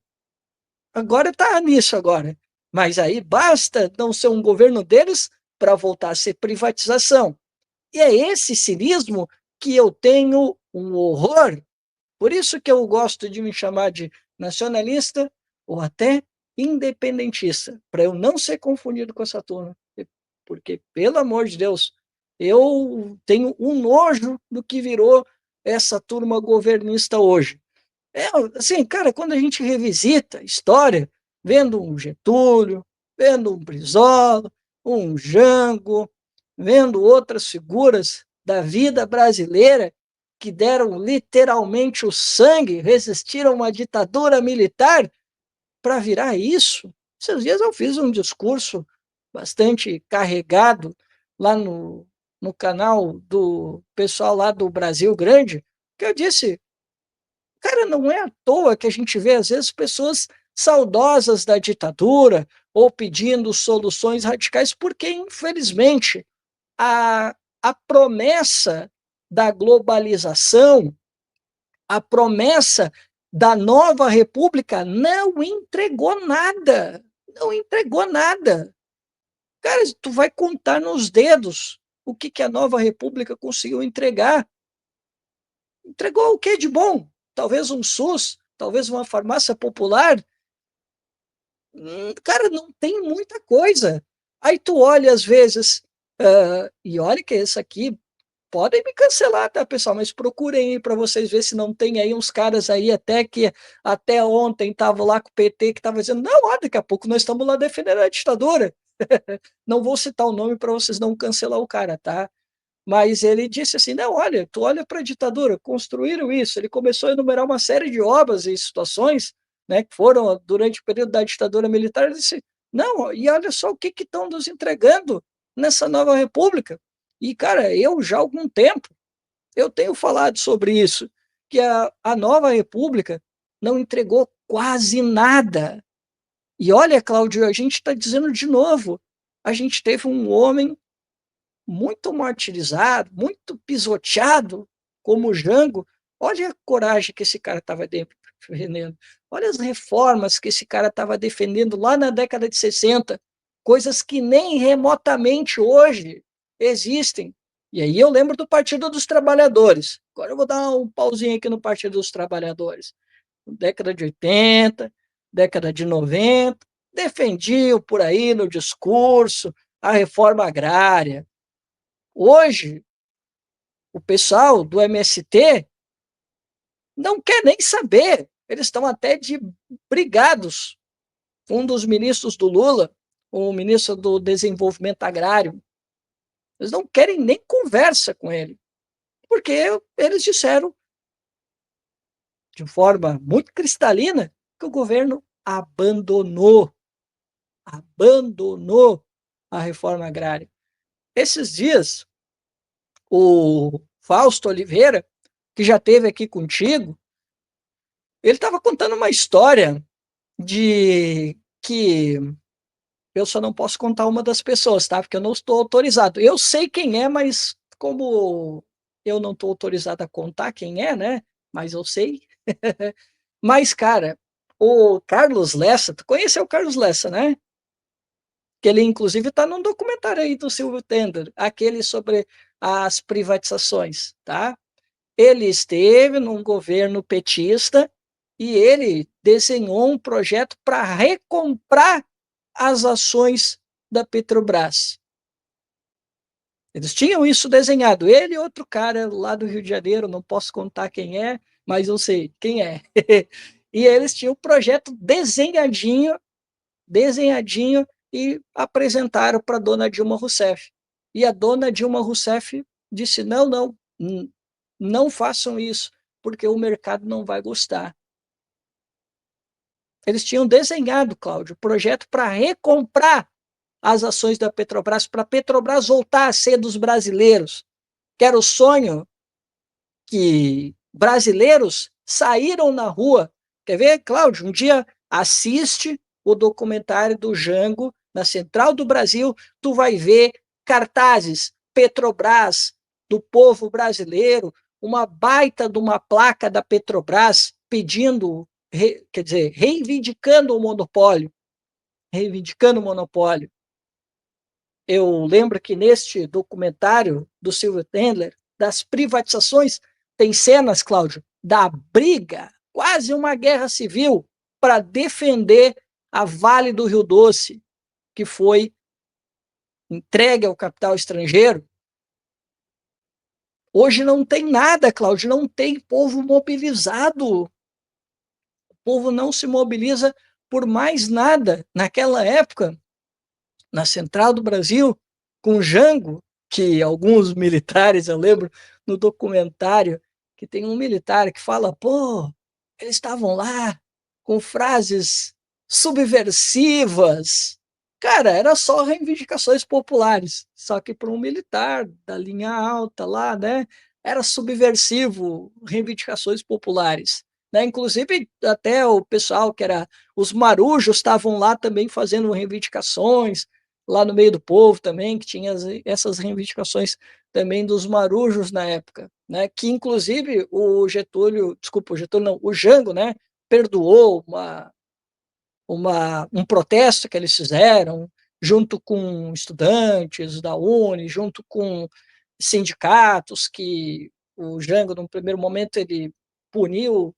Agora está nisso agora. Mas aí basta não ser um governo deles para voltar a ser privatização. E é esse cinismo que eu tenho um horror. Por isso que eu gosto de me chamar de nacionalista ou até independentista, para eu não ser confundido com essa turma. Porque, pelo amor de Deus, eu tenho um nojo do que virou essa turma governista hoje. É, assim, cara, quando a gente revisita a história, vendo um Getúlio, vendo um Brizola, um Jango, vendo outras figuras da vida brasileira que deram literalmente o sangue, resistiram a uma ditadura militar para virar isso. Esses dias eu fiz um discurso bastante carregado lá no canal do pessoal lá do Brasil Grande, que eu disse, cara, não é à toa que a gente vê, às vezes, pessoas saudosas da ditadura ou pedindo soluções radicais, porque, infelizmente, a promessa da globalização, a promessa da nova república não entregou nada. Não entregou nada. Cara, tu vai contar nos dedos o que a nova república conseguiu entregar. Entregou o que de bom? Talvez um SUS, talvez uma farmácia popular. Cara, não tem muita coisa. Aí tu olha às vezes, e olha que esse aqui, podem me cancelar, tá, pessoal? Mas procurem aí para vocês ver se não tem aí uns caras aí até que até ontem estavam lá com o PT que estavam dizendo, não, ó, daqui a pouco nós estamos lá defendendo a ditadura. Não vou citar o nome para vocês não cancelar o cara, tá? Mas ele disse assim, não, olha, tu olha para a ditadura, construíram isso. Ele começou a enumerar uma série de obras e situações, né, que foram durante o período da ditadura militar. Ele disse, não, e olha só o que estão nos entregando nessa nova república. E, cara, eu já há algum tempo, eu tenho falado sobre isso, que a nova república não entregou quase nada. E olha, Cláudio, a gente está dizendo de novo, a gente teve um homem muito martirizado, muito pisoteado, como o Jango. Olha a coragem que esse cara estava defendendo. Olha as reformas que esse cara estava defendendo lá na década de 60, coisas que nem remotamente hoje existem. E aí eu lembro do Partido dos Trabalhadores. Agora eu vou dar um pauzinho aqui no Partido dos Trabalhadores. Década de 80, década de 90, defendiam por aí no discurso a reforma agrária. Hoje, o pessoal do MST não quer nem saber. Eles estão até de brigados. Um dos ministros do Lula, o ministro do Desenvolvimento Agrário, eles não querem nem conversa com ele, porque eles disseram de forma muito cristalina, que o governo abandonou a reforma agrária. Esses dias, o Fausto Oliveira, que já esteve aqui contigo, ele estava contando uma história de que eu só não posso contar uma das pessoas, tá? Porque eu não estou autorizado. Eu sei quem é, mas como eu não estou autorizado a contar quem é, né? Mas eu sei. Mas, cara, o Carlos Lessa, tu conheceu o Carlos Lessa, né? Que ele, inclusive, está num documentário aí do Silvio Tender, aquele sobre as privatizações, tá? Ele esteve num governo petista e ele desenhou um projeto para recomprar as ações da Petrobras. Eles tinham isso desenhado, ele e outro cara lá do Rio de Janeiro, não posso contar quem é, mas eu sei quem é. E eles tinham o projeto desenhadinho e apresentaram para a dona Dilma Rousseff. E a dona Dilma Rousseff disse: não, não façam isso, porque o mercado não vai gostar. Eles tinham desenhado, Cláudio, o projeto para recomprar as ações da Petrobras, para a Petrobras voltar a ser dos brasileiros, que era o sonho que brasileiros saíram na rua. Quer ver, Cláudio? Um dia assiste o documentário do Jango na Central do Brasil, tu vai ver cartazes Petrobras, do povo brasileiro, uma baita de uma placa da Petrobras pedindo, quer dizer, reivindicando o monopólio. Eu lembro que neste documentário do Silvio Tendler, das privatizações, tem cenas, Cláudio, da briga, quase uma guerra civil, para defender a Vale do Rio Doce, que foi entregue ao capital estrangeiro. Hoje não tem nada, Cláudio, não tem povo mobilizado. O povo não se mobiliza por mais nada. Naquela época, na Central do Brasil, com Jango, que alguns militares, eu lembro no documentário, que tem um militar que fala, pô, eles estavam lá com frases subversivas. Cara, era só reivindicações populares, só que para um militar da linha alta lá, né, era subversivo, reivindicações populares. Né? Inclusive, até o pessoal que era os marujos estavam lá também fazendo reivindicações, lá no meio do povo também, que tinha essas reivindicações também dos marujos na época, né? Que inclusive o Jango, né, perdoou um protesto que eles fizeram, junto com estudantes da Uni, junto com sindicatos, que o Jango, no primeiro momento, ele puniu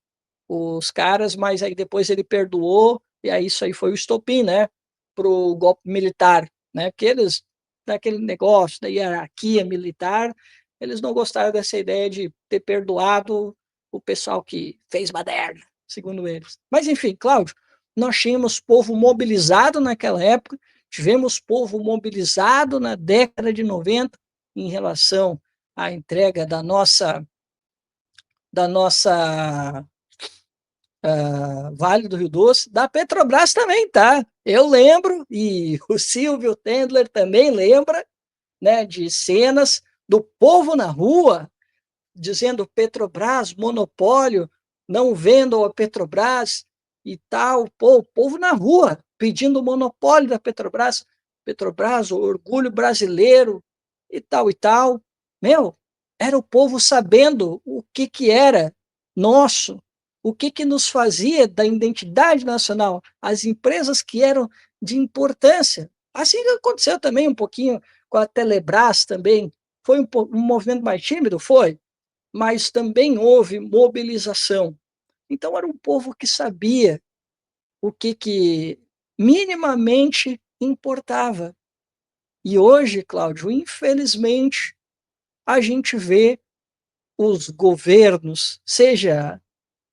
os caras, mas aí depois ele perdoou, e aí isso aí foi o estopim, né, para o golpe militar, né, porque eles, daquele negócio da hierarquia militar, eles não gostaram dessa ideia de ter perdoado o pessoal que fez baderna, segundo eles. Mas enfim, Cláudio, nós tínhamos povo mobilizado naquela época, tivemos povo mobilizado na década de 90 em relação à entrega da nossa Vale do Rio Doce, da Petrobras também, tá? Eu lembro, e o Silvio Tendler também lembra, né, de cenas do povo na rua dizendo Petrobras, monopólio, não vendam a Petrobras e tal. Pô, o povo na rua pedindo o monopólio da Petrobras, Petrobras, o orgulho brasileiro e tal e tal. Meu, era o povo sabendo o que era nosso, o que nos fazia da identidade nacional, as empresas que eram de importância. Assim aconteceu também um pouquinho com a Telebrás também. Foi um movimento mais tímido? Foi, mas também houve mobilização. Então era um povo que sabia o que minimamente importava. E hoje, Cláudio, infelizmente, a gente vê os governos, seja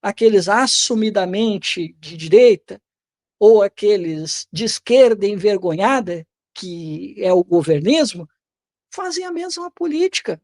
aqueles assumidamente de direita ou aqueles de esquerda envergonhada, que é o governismo, fazem a mesma política.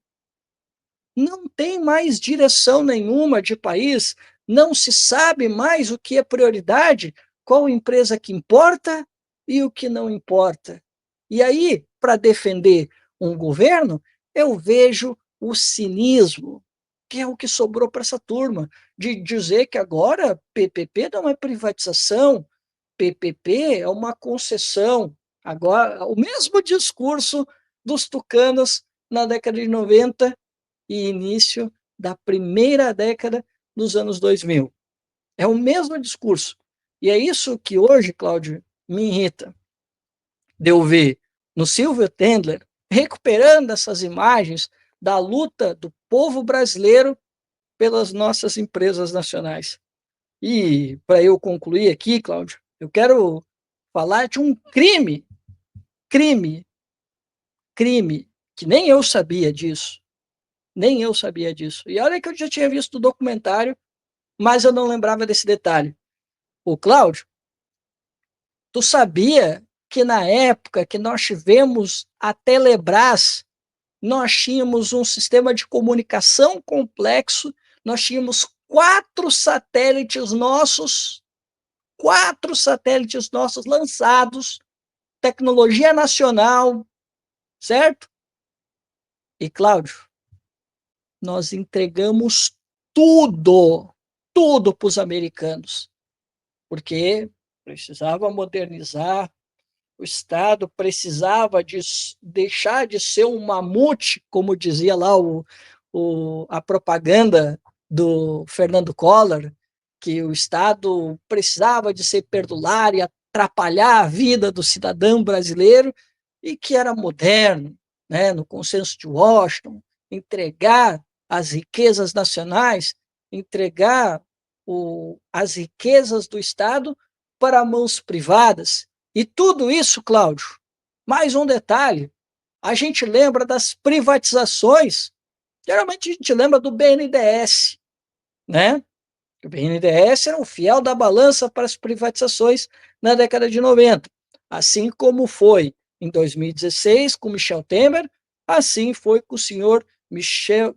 Não tem mais direção nenhuma de país, não se sabe mais o que é prioridade, qual empresa que importa e o que não importa. E aí, para defender um governo, eu vejo o cinismo, que é o que sobrou para essa turma, de dizer que agora PPP não é privatização, PPP é uma concessão. Agora, o mesmo discurso dos tucanos na década de 90 e início da primeira década dos anos 2000. É o mesmo discurso. E é isso que hoje, Cláudio, me irrita, de eu ver no Silvio Tendler recuperando essas imagens da luta do povo brasileiro pelas nossas empresas nacionais. E para eu concluir aqui, Cláudio, eu quero falar de um crime, que nem eu sabia disso, nem eu sabia disso. E olha que eu já tinha visto o documentário, mas eu não lembrava desse detalhe. O Cláudio, tu sabia que na época que nós tivemos a Telebrás, nós tínhamos um sistema de comunicação complexo, nós tínhamos 4 satélites nossos lançados, tecnologia nacional, certo? E, Cláudio, nós entregamos tudo para os americanos, porque precisava modernizar, o Estado precisava deixar de ser um mamute, como dizia lá a propaganda do Fernando Collor, que o Estado precisava de ser perdulário e atrapalhar a vida do cidadão brasileiro, e que era moderno, né, no Consenso de Washington, entregar as riquezas nacionais, entregar as riquezas do Estado para mãos privadas. E tudo isso, Cláudio, mais um detalhe, a gente lembra das privatizações, geralmente a gente lembra do BNDES, né? O BNDES era um fiel da balança para as privatizações na década de 90, assim como foi em 2016 com Michel Temer, assim foi com o senhor Michel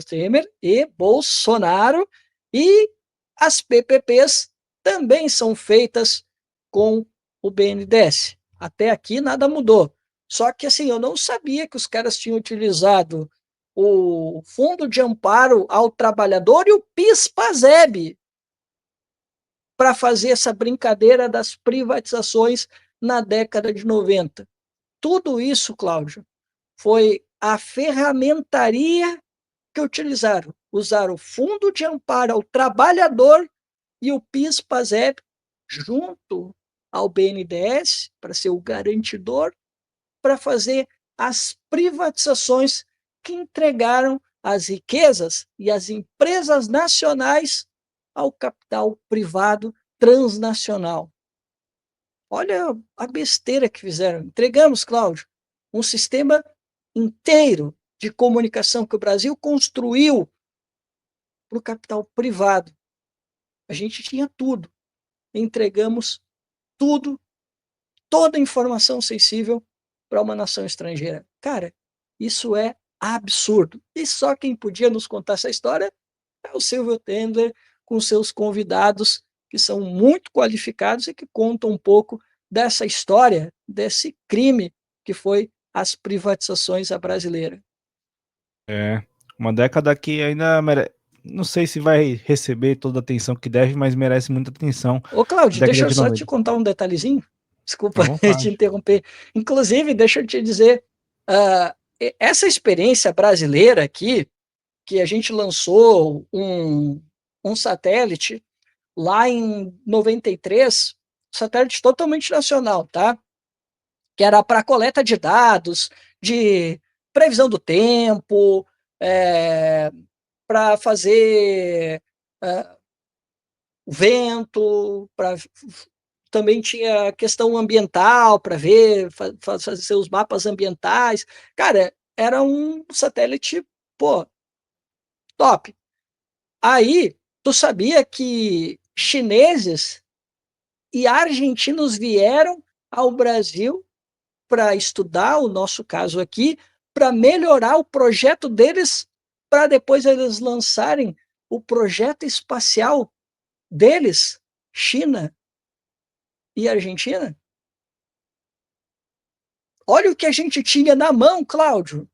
Temer e Bolsonaro, e as PPPs também são feitas com o BNDES. Até aqui nada mudou. Só que assim, eu não sabia que os caras tinham utilizado o Fundo de Amparo ao Trabalhador e o PIS/PASEB para fazer essa brincadeira das privatizações na década de 90. Tudo isso, Cláudio, foi a ferramentaria que utilizaram. Usaram o Fundo de Amparo ao Trabalhador e o PIS/PASEB junto ao BNDES para ser o garantidor, para fazer as privatizações que entregaram as riquezas e as empresas nacionais ao capital privado transnacional. Olha a besteira que fizeram. Entregamos, Cláudio, um sistema inteiro de comunicação que o Brasil construiu para o capital privado. A gente tinha tudo. Entregamos tudo, toda a informação sensível para uma nação estrangeira. Cara, isso é absurdo. E só quem podia nos contar essa história é o Silvio Tendler, com seus convidados, que são muito qualificados e que contam um pouco dessa história, desse crime que foi as privatizações à brasileira. É, uma década que ainda não sei se vai receber toda a atenção que deve, mas merece muita atenção. Ô, Cláudio, deixa Década eu de só te 90. contar um detalhezinho. Desculpa À te vontade. interromper. Inclusive, deixa eu te dizer, essa experiência brasileira aqui, que a gente lançou um satélite lá em 93, satélite totalmente nacional, tá? Que era para coleta de dados, de previsão do tempo, para fazer vento, também tinha questão ambiental para ver, fazer os mapas ambientais. Cara, era um satélite, pô, top. Aí, tu sabia que chineses e argentinos vieram ao Brasil para estudar o nosso caso aqui, para melhorar o projeto deles, para depois eles lançarem o projeto espacial deles, China e Argentina. Olha o que a gente tinha na mão, Cláudio.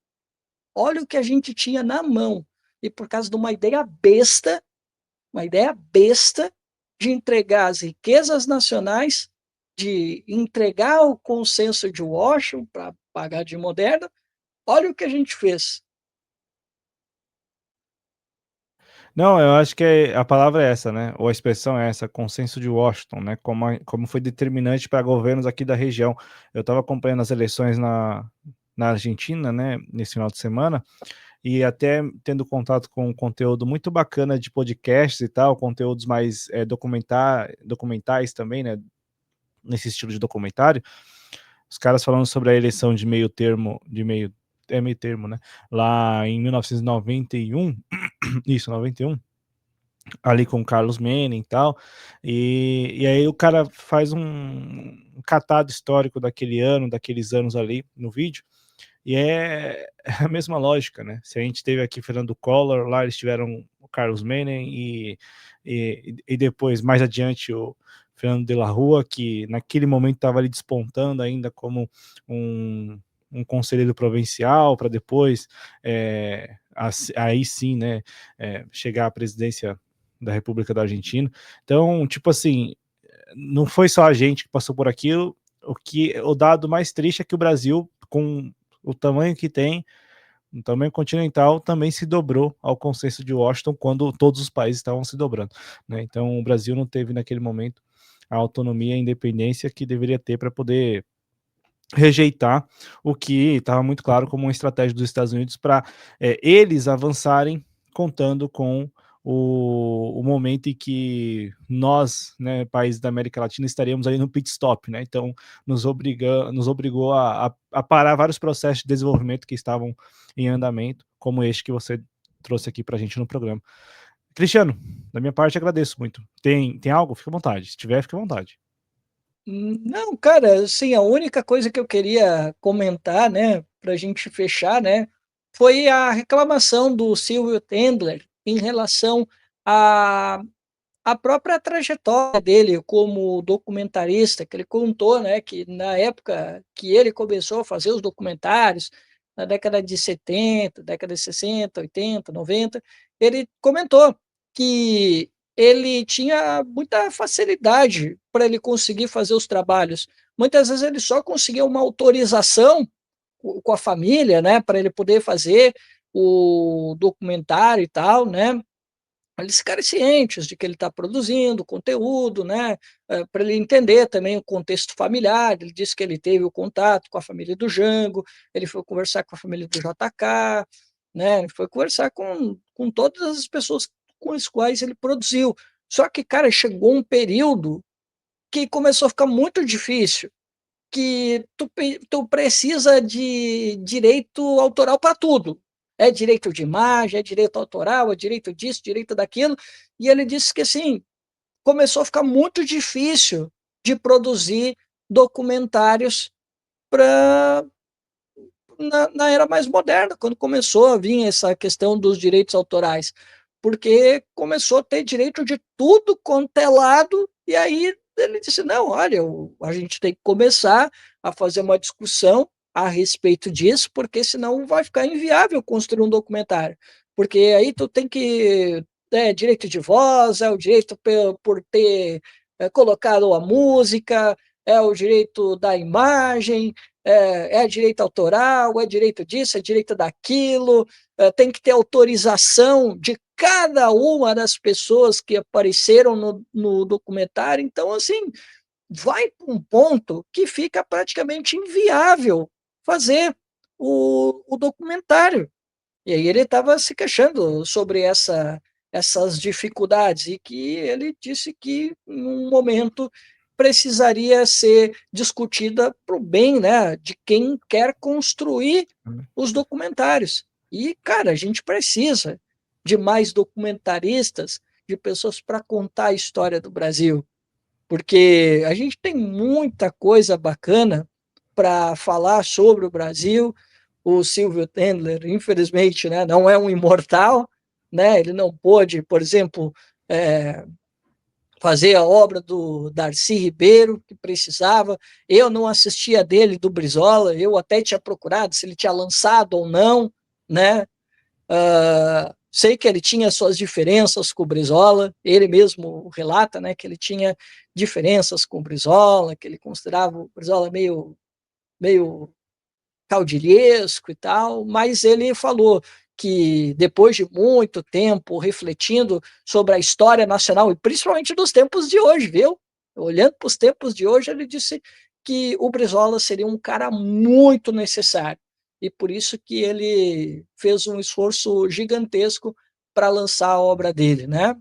Olha o que a gente tinha na mão. E por causa de uma ideia besta de entregar as riquezas nacionais, de entregar o consenso de Washington para pagar de moderno, olha o que a gente fez. Não, eu acho que a palavra é essa, né? Ou a expressão é essa, consenso de Washington, né? Como foi determinante para governos aqui da região. Eu estava acompanhando as eleições na Argentina, né? Nesse final de semana, e até tendo contato com um conteúdo muito bacana de podcasts e tal, conteúdos mais documentais também, né? Nesse estilo de documentário, os caras falando sobre a eleição de meio termo, meio termo, né? Lá em 1991, isso, 91, ali com o Carlos Menem e tal, e aí o cara faz um catado histórico daquele ano, daqueles anos ali no vídeo, e é a mesma lógica, né? Se a gente teve aqui Fernando Collor, lá eles tiveram o Carlos Menem e depois, mais adiante, o Fernando de la Rua, que naquele momento estava ali despontando ainda como um conselheiro provincial, para depois, aí sim, né, chegar à presidência da República da Argentina. Então, tipo assim, não foi só a gente que passou por aquilo. O dado mais triste é que o Brasil, com o tamanho que tem, o tamanho continental, também se dobrou ao consenso de Washington quando todos os países estavam se dobrando, né? Então o Brasil não teve naquele momento a autonomia e a independência que deveria ter para poder rejeitar o que estava muito claro como uma estratégia dos Estados Unidos para eles avançarem contando com o momento em que nós, né, países da América Latina, estaríamos ali no pit stop, né? Então nos obrigou a parar vários processos de desenvolvimento que estavam em andamento, como este que você trouxe aqui para a gente no programa. Cristiano, da minha parte, agradeço muito. Tem algo? Fica à vontade. Se tiver, fica à vontade. Não, cara, assim, a única coisa que eu queria comentar, né, para a gente fechar, né, foi a reclamação do Silvio Tendler em relação à própria trajetória dele como documentarista, que ele contou, né, que na época que ele começou a fazer os documentários, na década de 70, década de 60, 80, 90, ele comentou que ele tinha muita facilidade para ele conseguir fazer os trabalhos. Muitas vezes ele só conseguia uma autorização com a família, né, para ele poder fazer o documentário e tal, né, eles ficarem cientes de que ele está produzindo conteúdo, né, para ele entender também o contexto familiar. Ele disse que ele teve o contato com a família do Jango, ele foi conversar com a família do JK, né, ele foi conversar com todas as pessoas com as quais ele produziu. Só que, cara, chegou um período que começou a ficar muito difícil, que tu precisa de direito autoral para tudo. É direito de imagem, é direito autoral, é direito disso, direito daquilo. E ele disse que, assim, começou a ficar muito difícil de produzir documentários para na era mais moderna, quando começou a vir essa questão dos direitos autorais, porque começou a ter direito de tudo quanto é lado, e aí ele disse, não, olha, a gente tem que começar a fazer uma discussão a respeito disso, porque senão vai ficar inviável construir um documentário, porque aí tu tem que direito de voz, é o direito por ter colocado a música, é o direito da imagem, é direito autoral, é direito disso, é direito daquilo, tem que ter autorização de cada uma das pessoas que apareceram no documentário. Então, assim, vai para um ponto que fica praticamente inviável fazer o documentário. E aí ele estava se queixando sobre essas dificuldades e que ele disse que, em um momento, precisaria ser discutida para o bem, né, de quem quer construir os documentários. E, cara, a gente precisa de mais documentaristas, de pessoas para contar a história do Brasil, porque a gente tem muita coisa bacana para falar sobre o Brasil. O Silvio Tendler, infelizmente, né, não é um imortal, né? Ele não pôde, por exemplo, fazer a obra do Darcy Ribeiro, que precisava. Eu não assistia dele, do Brizola, eu até tinha procurado se ele tinha lançado ou não, né? Sei que ele tinha suas diferenças com o Brizola, ele mesmo relata, né, que ele tinha diferenças com o Brizola, que ele considerava o Brizola meio caudilhesco e tal, mas ele falou que depois de muito tempo refletindo sobre a história nacional, e principalmente dos tempos de hoje, viu? Olhando para os tempos de hoje, ele disse que o Brizola seria um cara muito necessário, e por isso que ele fez um esforço gigantesco para lançar a obra dele, né?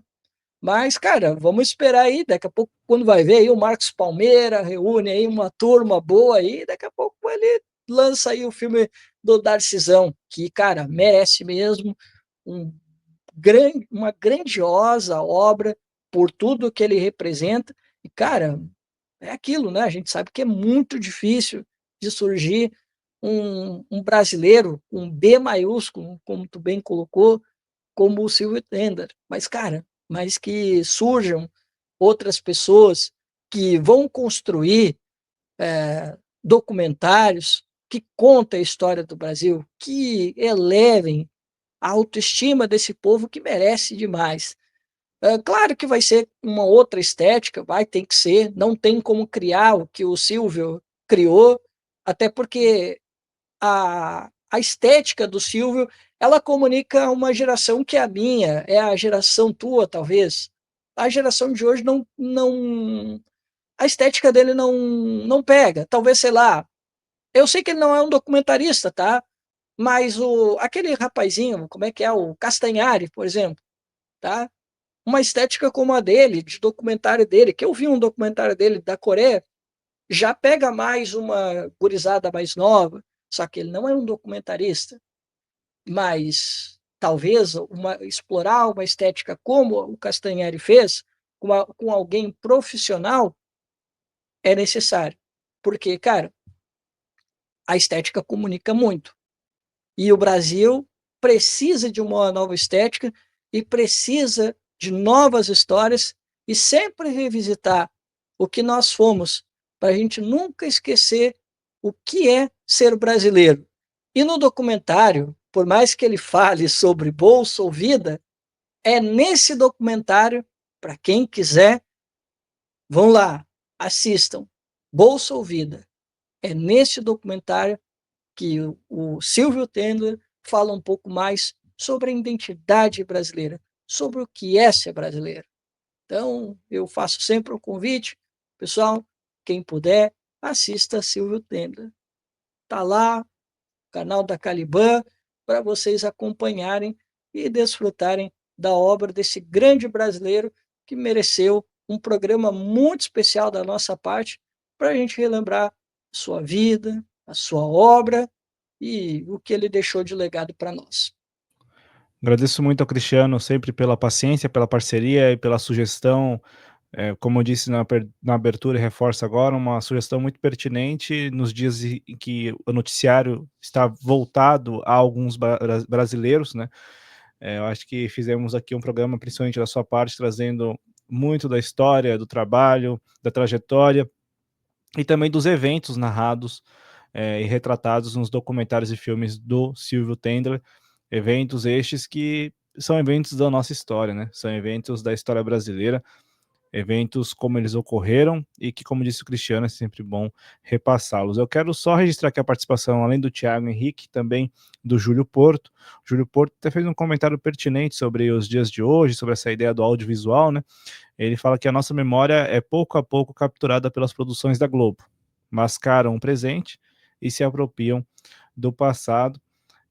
Mas, cara, vamos esperar aí, daqui a pouco, quando vai ver aí o Marcos Palmeira, reúne aí uma turma boa aí, daqui a pouco ele lança aí o filme do Darcizão, que, cara, merece mesmo um uma grandiosa obra por tudo que ele representa. E, cara, é aquilo, né? A gente sabe que é muito difícil de surgir um brasileiro, um B maiúsculo, como tu bem colocou, como o Silvio Tender. Mas, cara, mas que surjam outras pessoas que vão construir documentários que contem a história do Brasil, que elevem a autoestima desse povo que merece demais. Claro que vai ser uma outra estética, vai ter que ser, não tem como criar o que o Silvio criou, até porque a estética do Silvio, ela comunica uma geração que é a minha, é a geração tua, talvez. A geração de hoje a estética dele não pega. Talvez, sei lá, eu sei que ele não é um documentarista, tá? Mas aquele rapazinho, como é que é? O Castanhari, por exemplo, tá? Uma estética como a dele, de documentário dele, que eu vi um documentário dele da Coreia, já pega mais uma gurizada mais nova, só que ele não é um documentarista, mas talvez explorar uma estética como o Castanhari fez, com alguém profissional, é necessário. Porque, cara, a estética comunica muito. E o Brasil precisa de uma nova estética e precisa de novas histórias e sempre revisitar o que nós fomos, para a gente nunca esquecer o que é ser brasileiro. E no documentário, por mais que ele fale sobre bolsa ou vida, é nesse documentário, para quem quiser, vão lá, assistam, Bolsa ou Vida. É nesse documentário que o Silvio Tendler fala um pouco mais sobre a identidade brasileira, sobre o que é ser brasileiro. Então, eu faço sempre o convite, pessoal, quem puder, assista Silvio Tendler. Está lá, canal da Caliban, para vocês acompanharem e desfrutarem da obra desse grande brasileiro que mereceu um programa muito especial da nossa parte para a gente relembrar a sua vida, a sua obra e o que ele deixou de legado para nós. Agradeço muito ao Cristiano sempre pela paciência, pela parceria e pela sugestão. Como eu disse na abertura e reforço agora, uma sugestão muito pertinente nos dias em que o noticiário está voltado a alguns brasileiros, né? Eu acho que fizemos aqui um programa, principalmente da sua parte, trazendo muito da história, do trabalho, da trajetória e também dos eventos narrados e retratados nos documentários e filmes do Silvio Tendler, eventos estes que são eventos da nossa história, né? São eventos da história brasileira, eventos como eles ocorreram e que, como disse o Cristiano, é sempre bom repassá-los. Eu quero só registrar aqui a participação, além do Thiago Henrique, também do Júlio Porto. O Júlio Porto até fez um comentário pertinente sobre os dias de hoje, sobre essa ideia do audiovisual, né? Ele fala que a nossa memória é pouco a pouco capturada pelas produções da Globo, mascaram o presente e se apropriam do passado.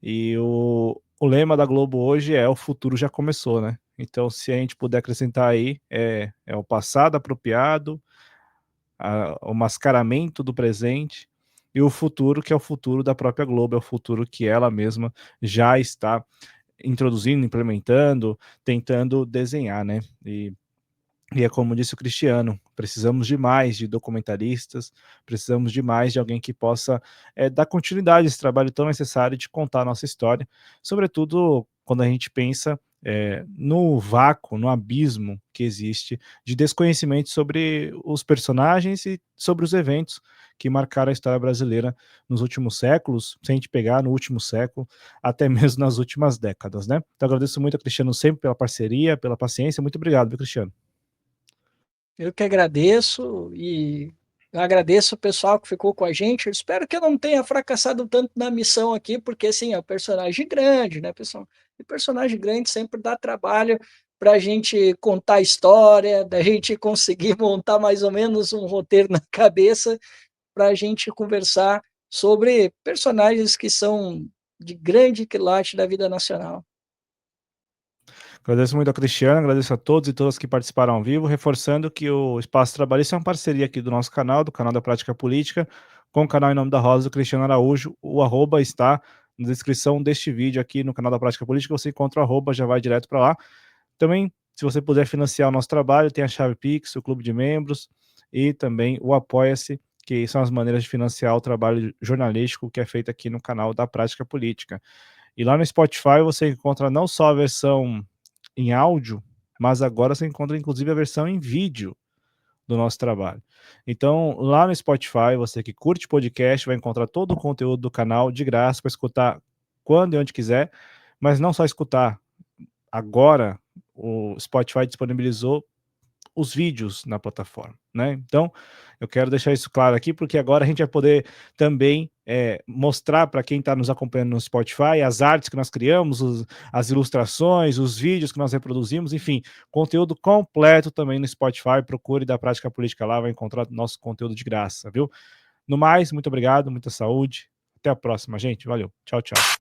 E o lema da Globo hoje é: o futuro já começou, né? Então, se a gente puder acrescentar aí, é o passado apropriado, o mascaramento do presente e o futuro, que é o futuro da própria Globo, é o futuro que ela mesma já está introduzindo, implementando, tentando desenhar, né? E é como disse o Cristiano, precisamos de mais de documentaristas, precisamos de mais de alguém que possa dar continuidade a esse trabalho tão necessário de contar a nossa história, sobretudo quando a gente pensa no vácuo, no abismo que existe de desconhecimento sobre os personagens e sobre os eventos que marcaram a história brasileira nos últimos séculos, se a gente pegar no último século, até mesmo nas últimas décadas, né? Então agradeço muito a Cristiano sempre pela parceria, pela paciência, muito obrigado, viu, Cristiano? Eu que agradeço e agradeço o pessoal que ficou com a gente. Eu espero que eu não tenha fracassado tanto na missão aqui, porque assim, é um personagem grande, né, pessoal? E personagem grande sempre dá trabalho para a gente contar a história, da gente conseguir montar mais ou menos um roteiro na cabeça para a gente conversar sobre personagens que são de grande quilate da vida nacional. Agradeço muito ao Cristiano, agradeço a todos e todas que participaram ao vivo, reforçando que o Espaço Trabalhista é uma parceria aqui do nosso canal, do canal da Prática Política, com o canal Em Nome da Rosa do Cristiano Araújo. O arroba está na descrição deste vídeo aqui no canal da Prática Política, você encontra o arroba, já vai direto para lá. Também, se você puder financiar o nosso trabalho, tem a chave Pix, o clube de membros e também o Apoia-se, que são as maneiras de financiar o trabalho jornalístico que é feito aqui no canal da Prática Política. E lá no Spotify você encontra não só a versão em áudio, mas agora você encontra inclusive a versão em vídeo do nosso trabalho. Então, lá no Spotify, você que curte podcast, vai encontrar todo o conteúdo do canal de graça para escutar quando e onde quiser, mas não só escutar. Agora, o Spotify disponibilizou os vídeos na plataforma, né? Então, eu quero deixar isso claro aqui, porque agora a gente vai poder também mostrar para quem está nos acompanhando no Spotify as artes que nós criamos, as ilustrações, os vídeos que nós reproduzimos, enfim, conteúdo completo também no Spotify. Procure da Prática Política lá, vai encontrar nosso conteúdo de graça, viu? No mais, muito obrigado, muita saúde. Até a próxima, gente. Valeu. Tchau, tchau.